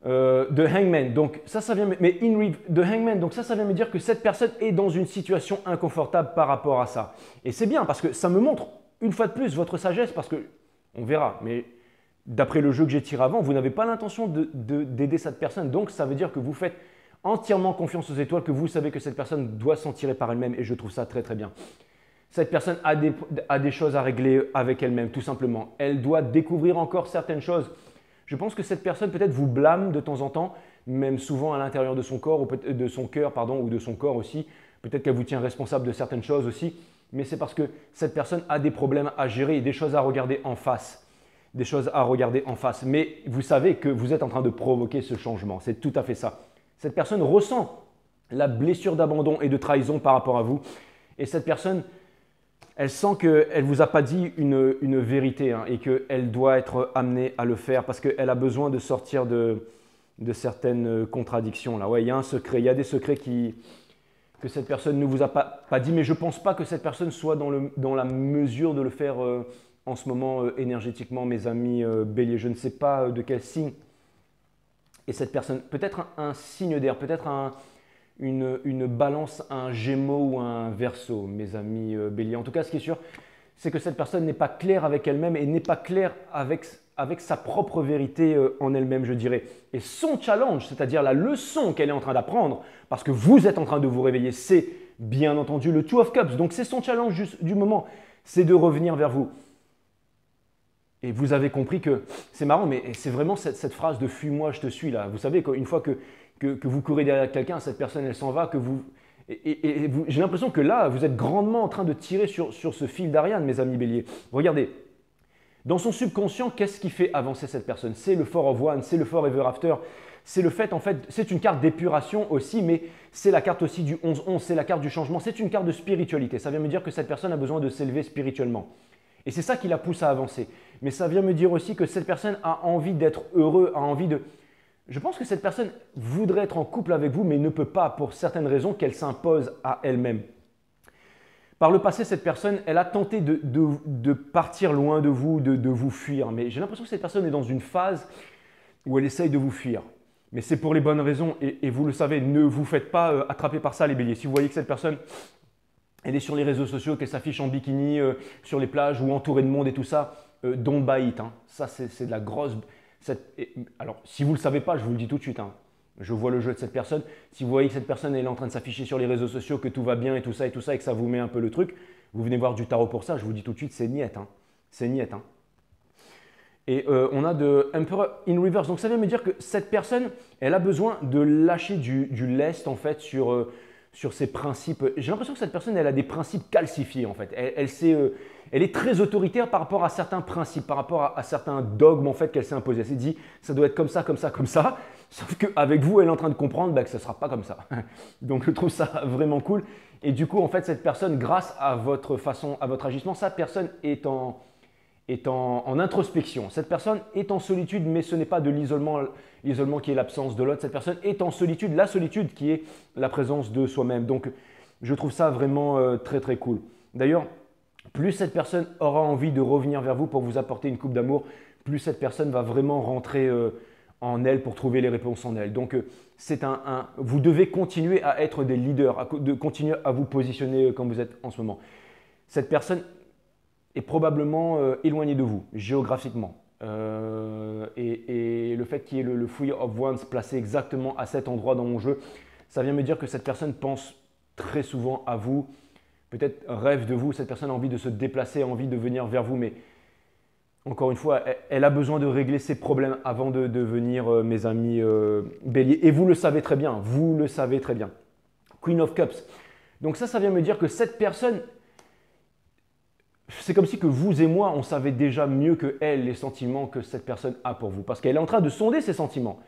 The Hangman, donc ça vient, The Hangman, donc ça vient me dire que cette personne est dans une situation inconfortable par rapport à ça. Et c'est bien parce que ça me montre une fois de plus votre sagesse, parce que on verra, mais d'après le jeu que j'ai tiré avant, vous n'avez pas l'intention d'aider cette personne, donc ça veut dire que vous faites entièrement confiance aux étoiles, que vous savez que cette personne doit s'en tirer par elle-même, et je trouve ça très très bien. Cette personne a des choses à régler avec elle-même, tout simplement. Elle doit découvrir encore certaines choses. Je pense que cette personne peut-être vous blâme de temps en temps, même souvent à l'intérieur de son corps, ou de son cœur, pardon, ou de son corps aussi. Peut-être qu'elle vous tient responsable de certaines choses aussi, mais c'est parce que cette personne a des problèmes à gérer et des choses à regarder en face. Des choses à regarder en face. Mais vous savez que vous êtes en train de provoquer ce changement. C'est tout à fait ça. Cette personne ressent la blessure d'abandon et de trahison par rapport à vous. Et cette personne… Elle sent qu'elle ne vous a pas dit une vérité hein, et qu'elle doit être amenée à le faire parce qu'elle a besoin de sortir de certaines contradictions. Là. Ouais, il y a un secret, il y a des secrets que cette personne ne vous a pas dit, mais je ne pense pas que cette personne soit dans la mesure de le faire en ce moment énergétiquement, mes amis béliers. Je ne sais pas de quel signe est cette personne. Peut-être un signe d'air, peut-être une balance, un gémeaux ou un verseau, mes amis béliers. En tout cas, ce qui est sûr, c'est que cette personne n'est pas claire avec elle-même et n'est pas claire avec sa propre vérité en elle-même, je dirais. Et son challenge, c'est-à-dire la leçon qu'elle est en train d'apprendre, parce que vous êtes en train de vous réveiller, c'est bien entendu le Two of Cups. Donc, c'est son challenge du moment, c'est de revenir vers vous. Et vous avez compris que, c'est marrant, mais c'est vraiment cette phrase de « fuis-moi, je te suis » là. Vous savez qu'une fois que vous courez derrière quelqu'un, cette personne, elle s'en va, j'ai l'impression que là, vous êtes grandement en train de tirer sur ce fil d'Ariane, mes amis béliers. Regardez, dans son subconscient, qu'est-ce qui fait avancer cette personne? C'est le Four of Wands, c'est le Forever After, c'est le fait, en fait, c'est une carte d'épuration aussi, mais c'est la carte aussi du 11-11, c'est la carte du changement, c'est une carte de spiritualité. Ça vient me dire que cette personne a besoin de s'élever spirituellement. Et c'est ça qui la pousse à avancer. Mais ça vient me dire aussi que cette personne a envie d'être heureux, a envie de… Je pense que cette personne voudrait être en couple avec vous, mais ne peut pas pour certaines raisons qu'elle s'impose à elle-même. Par le passé, cette personne, elle a tenté de partir loin de vous, de vous fuir. Mais j'ai l'impression que cette personne est dans une phase où elle essaye de vous fuir. Mais c'est pour les bonnes raisons. Et vous le savez, ne vous faites pas attraper par ça, les béliers. Si vous voyez que cette personne… Elle est sur les réseaux sociaux, qu'elle s'affiche en bikini sur les plages ou entourée de monde et tout ça. Don't buy it. Hein. Ça, c'est de la grosse… Alors, si vous ne le savez pas, je vous le dis tout de suite. Hein. Je vois le jeu de cette personne. Si vous voyez que cette personne elle est en train de s'afficher sur les réseaux sociaux, que tout va bien et tout ça, et que ça vous met un peu le truc, vous venez voir du tarot pour ça, je vous dis tout de suite, c'est niette. Hein. C'est niette. Hein. Et on a de Emperor in Reverse. Donc, ça vient me dire que cette personne, elle a besoin de lâcher du lest en fait sur ses principes. J'ai l'impression que cette personne, elle a des principes calcifiés en fait. Elle est très autoritaire par rapport à certains principes, par rapport à certains dogmes en fait qu'elle s'est imposés. Elle s'est dit, ça doit être comme ça, comme ça, comme ça. Sauf qu'avec vous, elle est en train de comprendre que ça ne sera pas comme ça. Donc, je trouve ça vraiment cool. Et du coup, en fait, cette personne, grâce à votre façon, à votre agissement, cette personne est en introspection. Cette personne est en solitude, mais ce n'est pas de l'isolement qui est l'absence de l'autre. Cette personne est en solitude, la solitude qui est la présence de soi-même. Donc, je trouve ça vraiment très, très cool. D'ailleurs, plus cette personne aura envie de revenir vers vous pour vous apporter une coupe d'amour, plus cette personne va vraiment rentrer en elle pour trouver les réponses en elle. Donc, vous devez continuer à être des leaders, de continuer à vous positionner comme vous êtes en ce moment. Cette personne est probablement éloignée de vous, géographiquement. Et le fait qu'il y ait le Three of Wands placé exactement à cet endroit dans mon jeu, ça vient me dire que cette personne pense très souvent à vous, peut-être rêve de vous, cette personne a envie de se déplacer, a envie de venir vers vous, mais encore une fois, elle a besoin de régler ses problèmes avant de venir, mes amis béliers. Et vous le savez très bien, vous le savez très bien. Queen of Cups. Donc ça vient me dire que cette personne, c'est comme si que vous et moi, on savait déjà mieux que elle les sentiments que cette personne a pour vous. Parce qu'elle est en train de sonder ses sentiments.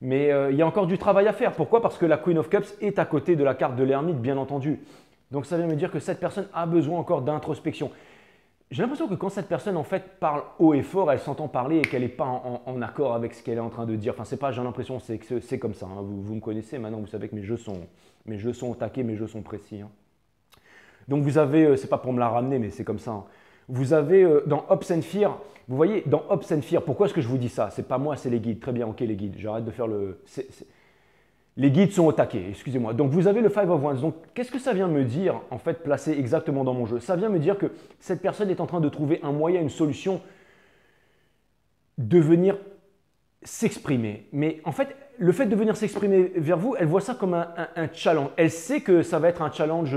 Mais il y a encore du travail à faire. Pourquoi? Parce que la Queen of Cups est à côté de la carte de l'ermite, bien entendu. Donc ça vient me dire que cette personne a besoin encore d'introspection. J'ai l'impression que quand cette personne en fait parle haut et fort, elle s'entend parler et qu'elle n'est pas en accord avec ce qu'elle est en train de dire. Enfin, c'est pas, j'ai l'impression, c'est comme ça. Hein. Vous me connaissez maintenant, vous savez que mes jeux sont au taquet, mes jeux sont précis. Hein. Donc vous avez, c'est pas pour me la ramener, mais c'est comme ça. Hein. Vous avez dans Hopes and Fear, vous voyez, dans Hopes and Fear, pourquoi est-ce que je vous dis ça? C'est pas moi, c'est les guides. Très bien, ok les guides, j'arrête de faire le… Les guides sont au taquet, excusez-moi. Donc vous avez le Five of Wands. Donc qu'est-ce que ça vient me dire, en fait, placé exactement dans mon jeu? Ça vient me dire que cette personne est en train de trouver un moyen, une solution de venir s'exprimer. Mais en fait, le fait de venir s'exprimer vers vous, elle voit ça comme un challenge. Elle sait que ça va être un challenge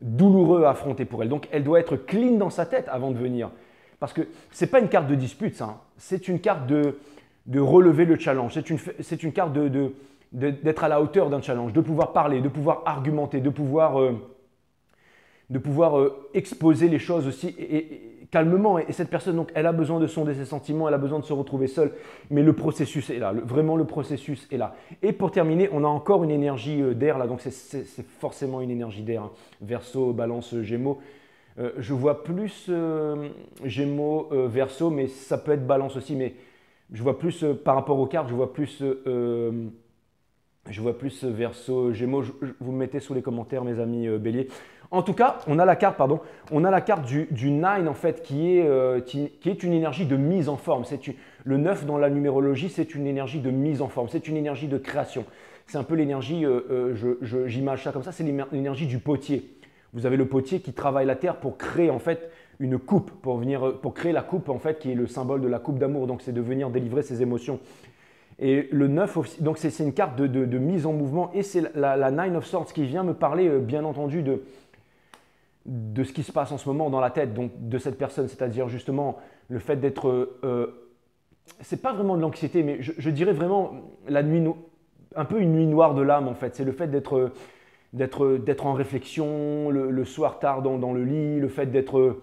douloureux à affronter pour elle. Donc elle doit être clean dans sa tête avant de venir. Parce que ce n'est pas une carte de dispute, ça. Hein. C'est une carte de relever le challenge. C'est une carte d'être à la hauteur d'un challenge, de pouvoir parler, de pouvoir argumenter, de pouvoir exposer les choses aussi et calmement. Et cette personne, donc, elle a besoin de sonder ses sentiments, elle a besoin de se retrouver seule, mais le processus est là, vraiment le processus est là. Et pour terminer, on a encore une énergie d'air là, donc c'est forcément une énergie d'air. Hein. Verseau, Balance, Gémeaux. Je vois plus Gémeaux, Verseau, mais ça peut être Balance aussi, mais je vois plus par rapport aux cartes, je vois plus Verseau, Gémeaux. Vous me mettez sous les commentaires, mes amis béliers. En tout cas, on a la carte, du 9 en fait, qui est une énergie de mise en forme. Le 9 dans la numérologie, c'est une énergie de mise en forme, c'est une énergie de création. C'est un peu l'énergie, j'imagine ça comme ça, c'est l'énergie du potier. Vous avez le potier qui travaille la terre pour créer en fait une coupe, pour créer la coupe en fait, qui est le symbole de la coupe d'amour. Donc c'est de venir délivrer ses émotions. Et le 9 aussi, donc c'est une carte de mise en mouvement et c'est la Nine of Swords qui vient me parler bien entendu de ce qui se passe en ce moment dans la tête donc de cette personne, c'est-à-dire justement le fait d'être, c'est pas vraiment de l'anxiété, mais je dirais vraiment la nuit, un peu une nuit noire de l'âme en fait, c'est le fait d'être en réflexion le soir tard dans le lit, le fait d'être…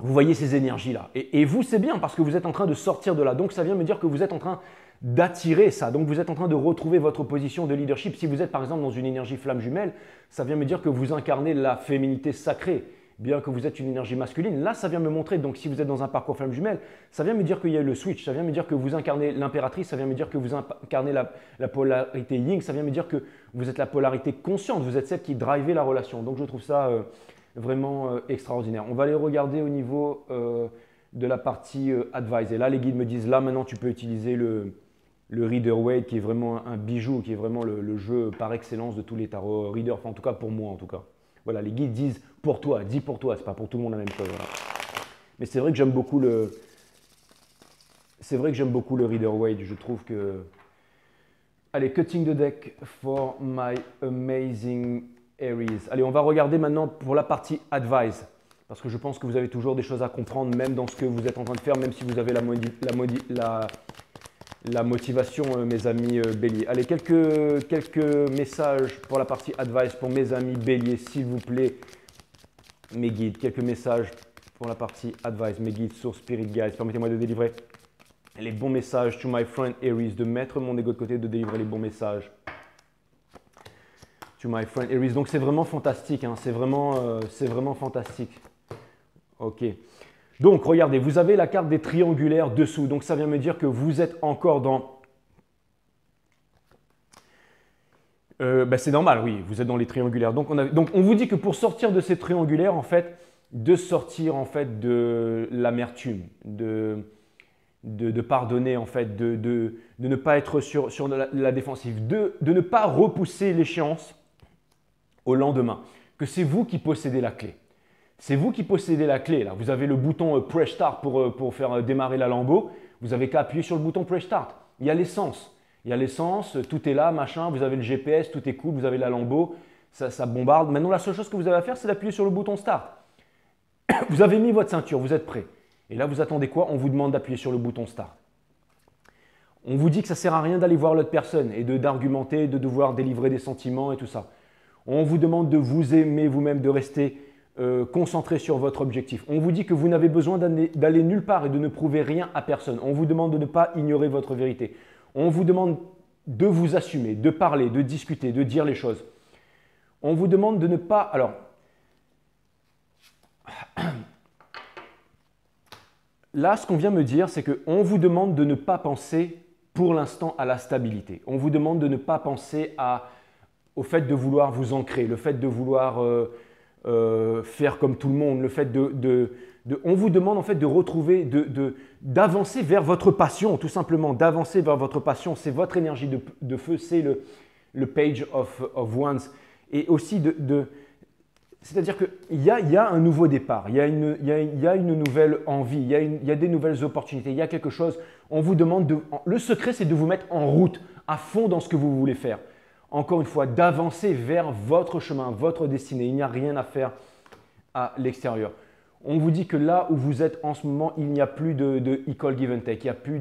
Vous voyez ces énergies-là. Et vous, c'est bien parce que vous êtes en train de sortir de là. Donc, ça vient me dire que vous êtes en train d'attirer ça. Donc, vous êtes en train de retrouver votre position de leadership. Si vous êtes, par exemple, dans une énergie flamme jumelle, ça vient me dire que vous incarnez la féminité sacrée, bien que vous êtes une énergie masculine. Là, ça vient me montrer, donc si vous êtes dans un parcours flamme jumelle, ça vient me dire qu'il y a le switch. Ça vient me dire que vous incarnez l'impératrice. Ça vient me dire que vous incarnez la polarité yin. Ça vient me dire que vous êtes la polarité consciente. Vous êtes celle qui drivez la relation. Donc, je trouve ça… vraiment extraordinaire. On va aller regarder au niveau de la partie advice. Et là, les guides me disent, là maintenant, tu peux utiliser le Rider-Waite qui est vraiment un bijou, qui est vraiment le jeu par excellence de tous les tarot readers, enfin en tout cas pour moi en tout cas. Voilà, les guides disent pour toi, dis pour toi, c'est pas pour tout le monde la même chose. Voilà. Mais c'est vrai que j'aime beaucoup le Rider-Waite, je trouve que… Allez, cutting the deck for my amazing Aries. Allez, on va regarder maintenant pour la partie advice, parce que je pense que vous avez toujours des choses à comprendre, même dans ce que vous êtes en train de faire, même si vous avez la motivation, mes amis béliers. Allez, quelques messages pour la partie advice pour mes amis béliers, s'il vous plaît, mes guides. Quelques messages pour la partie advice, mes guides sur Spirit Guides. Permettez-moi de délivrer les bons messages to my friend Aries, de mettre mon ego de côté, de délivrer les bons messages. To my friend Aries. Donc c'est vraiment fantastique, hein. C'est vraiment fantastique. Ok. Donc regardez, vous avez la carte des triangulaires dessous. Donc ça vient me dire que vous êtes encore dans… c'est normal, oui, vous êtes dans les triangulaires. Donc on vous dit que pour sortir de ces triangulaires, en fait, de sortir en fait de l'amertume, de pardonner, en fait, de ne pas être sur la défensive, de ne pas repousser l'échéance au lendemain, que c'est vous qui possédez la clé. C'est vous qui possédez la clé. Là. Vous avez le bouton Press Start pour faire démarrer la Lambo. Vous n'avez qu'à appuyer sur le bouton Press Start. Il y a l'essence. Il y a l'essence, tout est là, machin. Vous avez le GPS, tout est cool. Vous avez la Lambo, ça bombarde. Maintenant, la seule chose que vous avez à faire, c'est d'appuyer sur le bouton Start. Vous avez mis votre ceinture, vous êtes prêt. Et là, vous attendez quoi? On vous demande d'appuyer sur le bouton Start. On vous dit que ça ne sert à rien d'aller voir l'autre personne et d'argumenter, de devoir délivrer des sentiments et tout ça. On vous demande de vous aimer vous-même, de rester concentré sur votre objectif. On vous dit que vous n'avez besoin d'aller nulle part et de ne prouver rien à personne. On vous demande de ne pas ignorer votre vérité. On vous demande de vous assumer, de parler, de discuter, de dire les choses. On vous demande de ne pas… Alors, là, ce qu'on vient me dire, c'est qu'on vous demande de ne pas penser pour l'instant à la stabilité. On vous demande de ne pas penser au fait de vouloir vous ancrer, le fait de vouloir faire comme tout le monde, le fait on vous demande en fait de retrouver, d'avancer vers votre passion, tout simplement, d'avancer vers votre passion. C'est votre énergie de feu, c'est le page of wands. Et aussi c'est-à-dire qu'il y a un nouveau départ, il y a une nouvelle envie, il y a des nouvelles opportunités, il y a quelque chose. On vous demande le secret, c'est de vous mettre en route, à fond dans ce que vous voulez faire. Encore une fois, d'avancer vers votre chemin, votre destinée. Il n'y a rien à faire à l'extérieur. On vous dit que là où vous êtes en ce moment, il n'y a plus de equal give and take. Il n'y a plus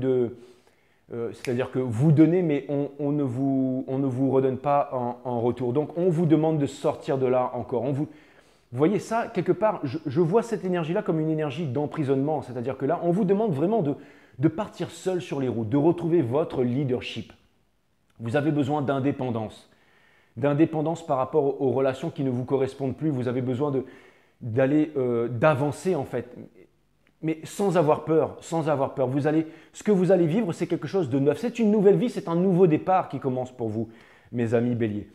c'est-à-dire que vous donnez, mais on ne vous redonne pas en retour. Donc, on vous demande de sortir de là encore. Vous voyez ça, quelque part, je vois cette énergie-là comme une énergie d'emprisonnement. C'est-à-dire que là, on vous demande vraiment de partir seul sur les routes, de retrouver votre leadership. Vous avez besoin d'indépendance. D'indépendance par rapport aux relations qui ne vous correspondent plus. Vous avez besoin d'avancer en fait. Mais sans avoir peur, sans avoir peur. Ce que vous allez vivre, c'est quelque chose de neuf. C'est une nouvelle vie, c'est un nouveau départ qui commence pour vous, mes amis béliers.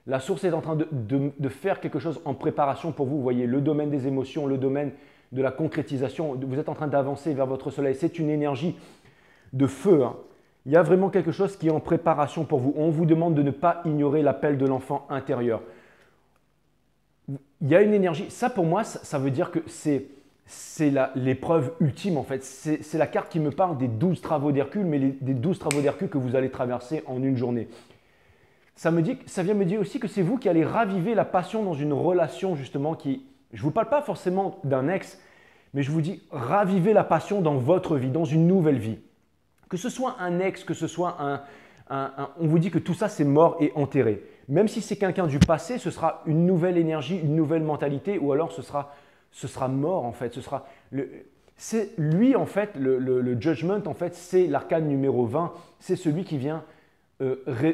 La source est en train de faire quelque chose en préparation pour vous. Vous voyez, le domaine des émotions, le domaine de la concrétisation. Vous êtes en train d'avancer vers votre soleil. C'est une énergie de feu. Hein. Il y a vraiment quelque chose qui est en préparation pour vous. On vous demande de ne pas ignorer l'appel de l'enfant intérieur. Il y a une énergie. Ça, pour moi, ça veut dire que c'est l'épreuve ultime, en fait. C'est la carte qui me parle des 12 travaux d'Hercule, mais des 12 travaux d'Hercule que vous allez traverser en une journée. Ça vient me dire aussi que c'est vous qui allez raviver la passion dans une relation, justement, qui… Je ne vous parle pas forcément d'un ex, mais je vous dis raviver la passion dans votre vie, dans une nouvelle vie. Que ce soit un ex, que ce soit on vous dit que tout ça, c'est mort et enterré. Même si c'est quelqu'un du passé, ce sera une nouvelle énergie, une nouvelle mentalité, ou alors ce sera mort, en fait. C'est lui, en fait, le judgment, en fait, c'est l'arcane numéro 20. C'est celui qui vient,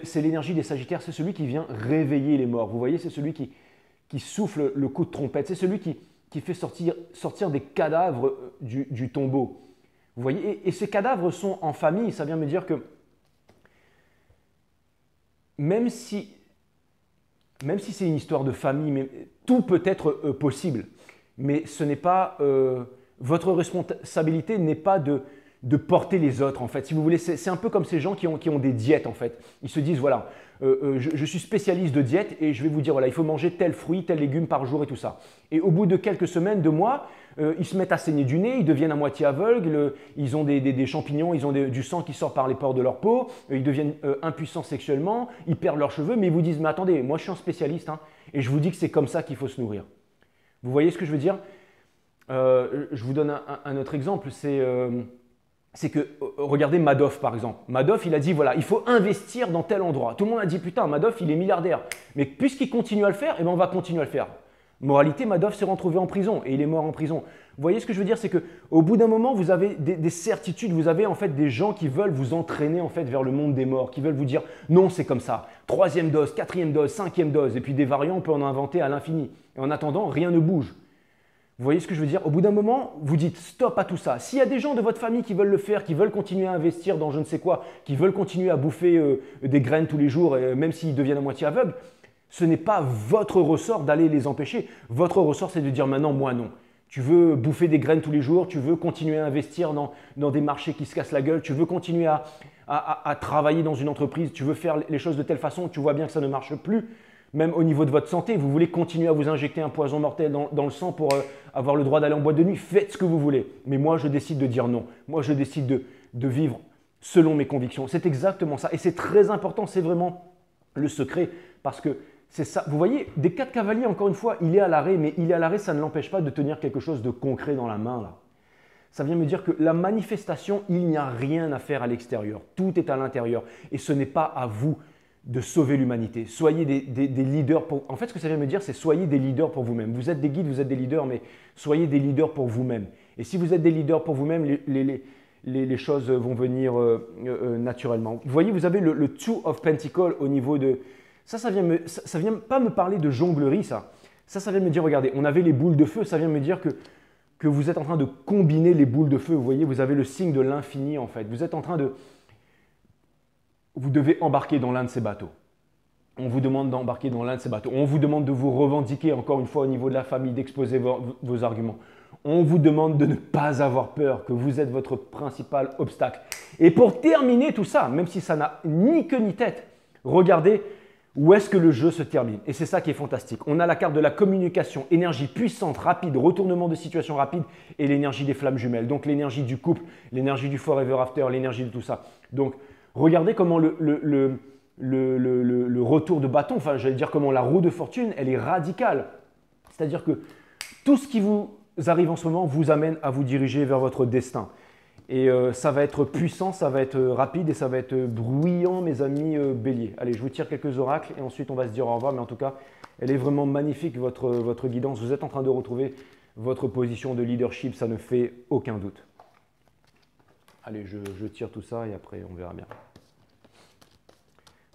c'est l'énergie des Sagittaires, c'est celui qui vient réveiller les morts. Vous voyez, c'est celui qui souffle le coup de trompette. C'est celui qui fait sortir des cadavres du tombeau. Vous voyez, et ces cadavres sont en famille. Ça vient me dire que même si c'est une histoire de famille, tout peut être possible. Mais ce n'est pas votre responsabilité n'est pas de porter les autres, en fait. Si vous voulez, c'est un peu comme ces gens qui ont des diètes, en fait. Ils se disent, voilà, je suis spécialiste de diète et je vais vous dire, voilà, il faut manger tel fruit, tel légume par jour et tout ça. Et au bout de quelques semaines, de mois, ils se mettent à saigner du nez, ils deviennent à moitié aveugles, ils ont des champignons, ils ont du sang qui sort par les pores de leur peau, ils deviennent impuissants sexuellement, ils perdent leurs cheveux, mais ils vous disent, mais attendez, moi je suis un spécialiste, hein, et je vous dis que c'est comme ça qu'il faut se nourrir. Vous voyez ce que je veux dire? Je vous donne un autre exemple, c'est que, regardez Madoff par exemple. Madoff, il a dit, voilà, il faut investir dans tel endroit. Tout le monde a dit, putain, Madoff, il est milliardaire. Mais puisqu'il continue à le faire, eh ben, on va continuer à le faire. Moralité, Madoff s'est retrouvé en prison et il est mort en prison. Vous voyez ce que je veux dire? C'est qu'au bout d'un moment, vous avez des certitudes, vous avez en fait des gens qui veulent vous entraîner en fait vers le monde des morts, qui veulent vous dire, non, c'est comme ça. 3e dose, 4e dose, 5e dose. Et puis des variants, on peut en inventer à l'infini. Et en attendant, rien ne bouge. Vous voyez ce que je veux dire? Au bout d'un moment, vous dites stop à tout ça. S'il y a des gens de votre famille qui veulent le faire, qui veulent continuer à investir dans je ne sais quoi, qui veulent continuer à bouffer des graines tous les jours, même s'ils deviennent à moitié aveugles, ce n'est pas votre ressort d'aller les empêcher. Votre ressort, c'est de dire maintenant, moi non. Tu veux bouffer des graines tous les jours, tu veux continuer à investir dans des marchés qui se cassent la gueule, tu veux continuer à travailler dans une entreprise, tu veux faire les choses de telle façon, tu vois bien que ça ne marche plus, même au niveau de votre santé, vous voulez continuer à vous injecter un poison mortel dans le sang pour avoir le droit d'aller en boîte de nuit, faites ce que vous voulez. Mais moi, je décide de dire non. Moi, je décide de vivre selon mes convictions. C'est exactement ça. Et c'est très important, c'est vraiment le secret parce que c'est ça. Vous voyez, des 4 cavaliers, encore une fois, il est à l'arrêt, mais il est à l'arrêt, ça ne l'empêche pas de tenir quelque chose de concret dans la main, là. Ça vient me dire que la manifestation, il n'y a rien à faire à l'extérieur. Tout est à l'intérieur. Et ce n'est pas à vous de sauver l'humanité. Soyez des leaders pour… En fait, ce que ça vient me dire, c'est soyez des leaders pour vous-même. Vous êtes des guides, vous êtes des leaders, mais soyez des leaders pour vous-même. Et si vous êtes des leaders pour vous-même, les choses vont venir naturellement. Vous voyez, vous avez le Two of Pentacles au niveau de… Ça vient pas me parler de jonglerie, ça. Ça vient me dire, regardez, on avait les boules de feu, ça vient me dire que vous êtes en train de combiner les boules de feu. Vous voyez, vous avez le signe de l'infini, en fait. Vous êtes en train de… Vous devez embarquer dans l'un de ces bateaux. On vous demande d'embarquer dans l'un de ces bateaux. On vous demande de vous revendiquer, encore une fois, au niveau de la famille, d'exposer vos arguments. On vous demande de ne pas avoir peur, que vous êtes votre principal obstacle. Et pour terminer tout ça, même si ça n'a ni queue ni tête, regardez où est-ce que le jeu se termine. Et c'est ça qui est fantastique. On a la carte de la communication, énergie puissante, rapide, retournement de situation rapide et l'énergie des flammes jumelles. Donc l'énergie du couple, l'énergie du forever after, l'énergie de tout ça. Donc regardez comment le retour de bâton, enfin j'allais dire comment la roue de fortune, elle est radicale. C'est-à-dire que tout ce qui vous arrive en ce moment vous amène à vous diriger vers votre destin. Et ça va être puissant, ça va être rapide et ça va être bruyant, mes amis béliers. Allez, je vous tire quelques oracles et ensuite on va se dire au revoir. Mais en tout cas, elle est vraiment magnifique, votre guidance. Vous êtes en train de retrouver votre position de leadership, ça ne fait aucun doute. Allez, je tire tout ça et après on verra bien.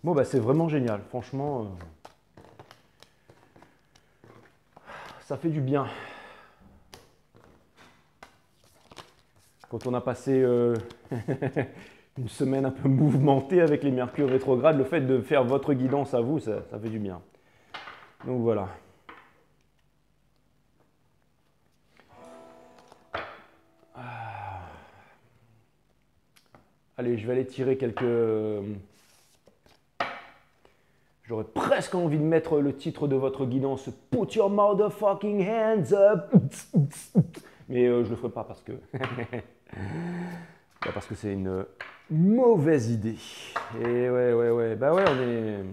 Bon, bah, c'est vraiment génial. Franchement, ça fait du bien. Quand on a passé une semaine un peu mouvementée avec les mercures rétrogrades, le fait de faire votre guidance à vous, ça fait du bien. Donc voilà. Allez, je vais aller tirer quelques… J'aurais presque envie de mettre le titre de votre guidance « Put your motherfucking hands up !» Mais je ne le ferai pas parce que… parce que c'est une mauvaise idée. Et ouais. Bah ouais, on est…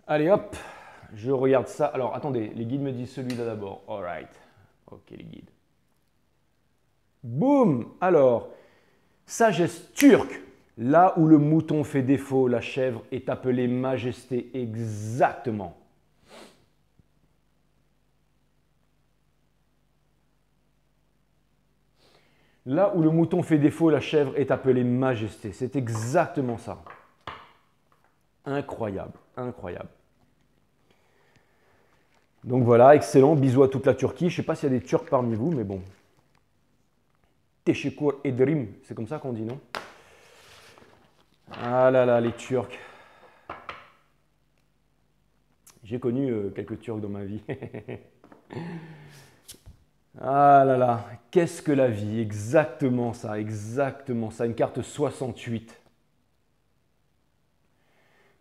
Allez hop, je regarde ça. Alors attendez, les guides me disent celui-là d'abord. Alright. Ok les guides. Boum. Alors, sagesse turque. Là où le mouton fait défaut, la chèvre est appelée majesté. Exactement. Là où le mouton fait défaut, la chèvre est appelée majesté. C'est exactement ça. Incroyable, incroyable. Donc voilà, excellent. Bisous à toute la Turquie. Je ne sais pas s'il y a des Turcs parmi vous, mais bon. Teşekkür ederim, c'est comme ça qu'on dit, non? Ah là là, les Turcs. J'ai connu quelques Turcs dans ma vie. Ah là là, qu'est-ce que la vie? Exactement ça, une carte 68.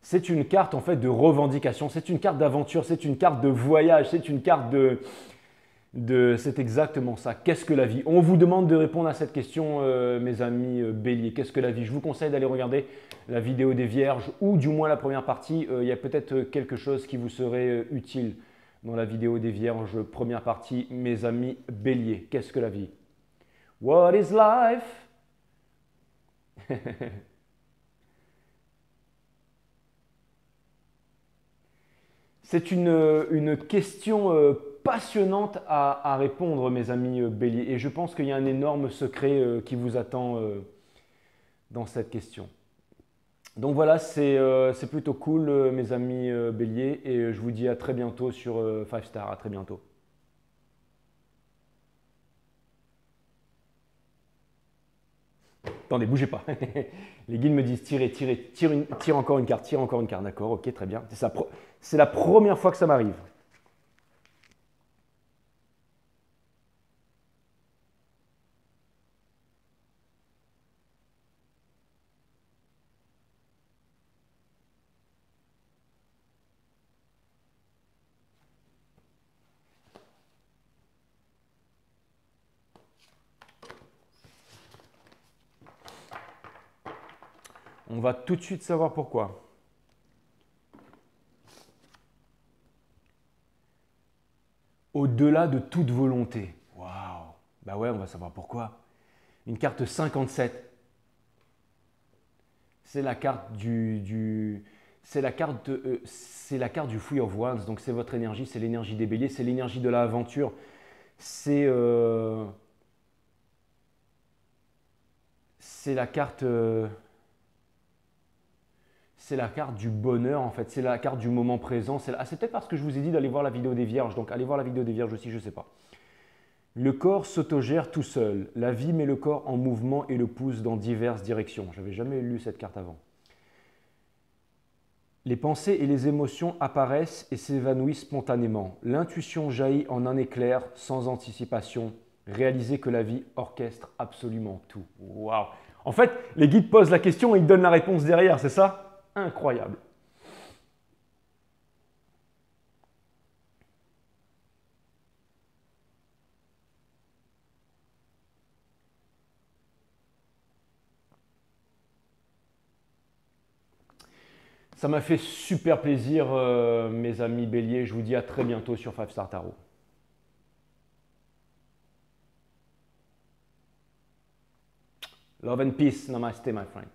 C'est une carte en fait de revendication, c'est une carte d'aventure, c'est une carte de voyage, c'est une carte c'est exactement ça. Qu'est-ce que la vie? On vous demande de répondre à cette question, mes amis béliers. Qu'est-ce que la vie? Je vous conseille d'aller regarder la vidéo des Vierges ou du moins la première partie. Il y a peut-être quelque chose qui vous serait utile dans la vidéo des Vierges, première partie, mes amis béliers. Qu'est-ce que la vie? What is life? C'est une question passionnante à répondre, mes amis béliers. Et je pense qu'il y a un énorme secret qui vous attend dans cette question. Donc voilà, c'est plutôt cool, mes amis béliers. Et je vous dis à très bientôt sur 5 Star. À très bientôt. Attendez, bougez pas. Les guides me disent tire encore une carte, D'accord, ok, très bien. C'est la première fois que ça m'arrive. On va tout de suite savoir pourquoi. Au-delà de toute volonté. Waouh. Bah ouais, on va savoir pourquoi. Une carte 57. C'est la carte c'est la carte du Free of Wands. Donc c'est votre énergie, c'est l'énergie des béliers, c'est l'énergie de l'aventure. C'est la carte du bonheur en fait, c'est la carte du moment présent. C'est peut-être parce que je vous ai dit d'aller voir la vidéo des vierges, donc allez voir la vidéo des vierges aussi, je ne sais pas. Le corps s'autogère tout seul. La vie met le corps en mouvement et le pousse dans diverses directions. Je n'avais jamais lu cette carte avant. Les pensées et les émotions apparaissent et s'évanouissent spontanément. L'intuition jaillit en un éclair, sans anticipation. Réalisez que la vie orchestre absolument tout. Waouh! En fait, les guides posent la question et ils donnent la réponse derrière, c'est ça? Incroyable. Ça m'a fait super plaisir, mes amis béliers. Je vous dis à très bientôt sur 5 Star Tarot. Love and peace. Namaste, my friend.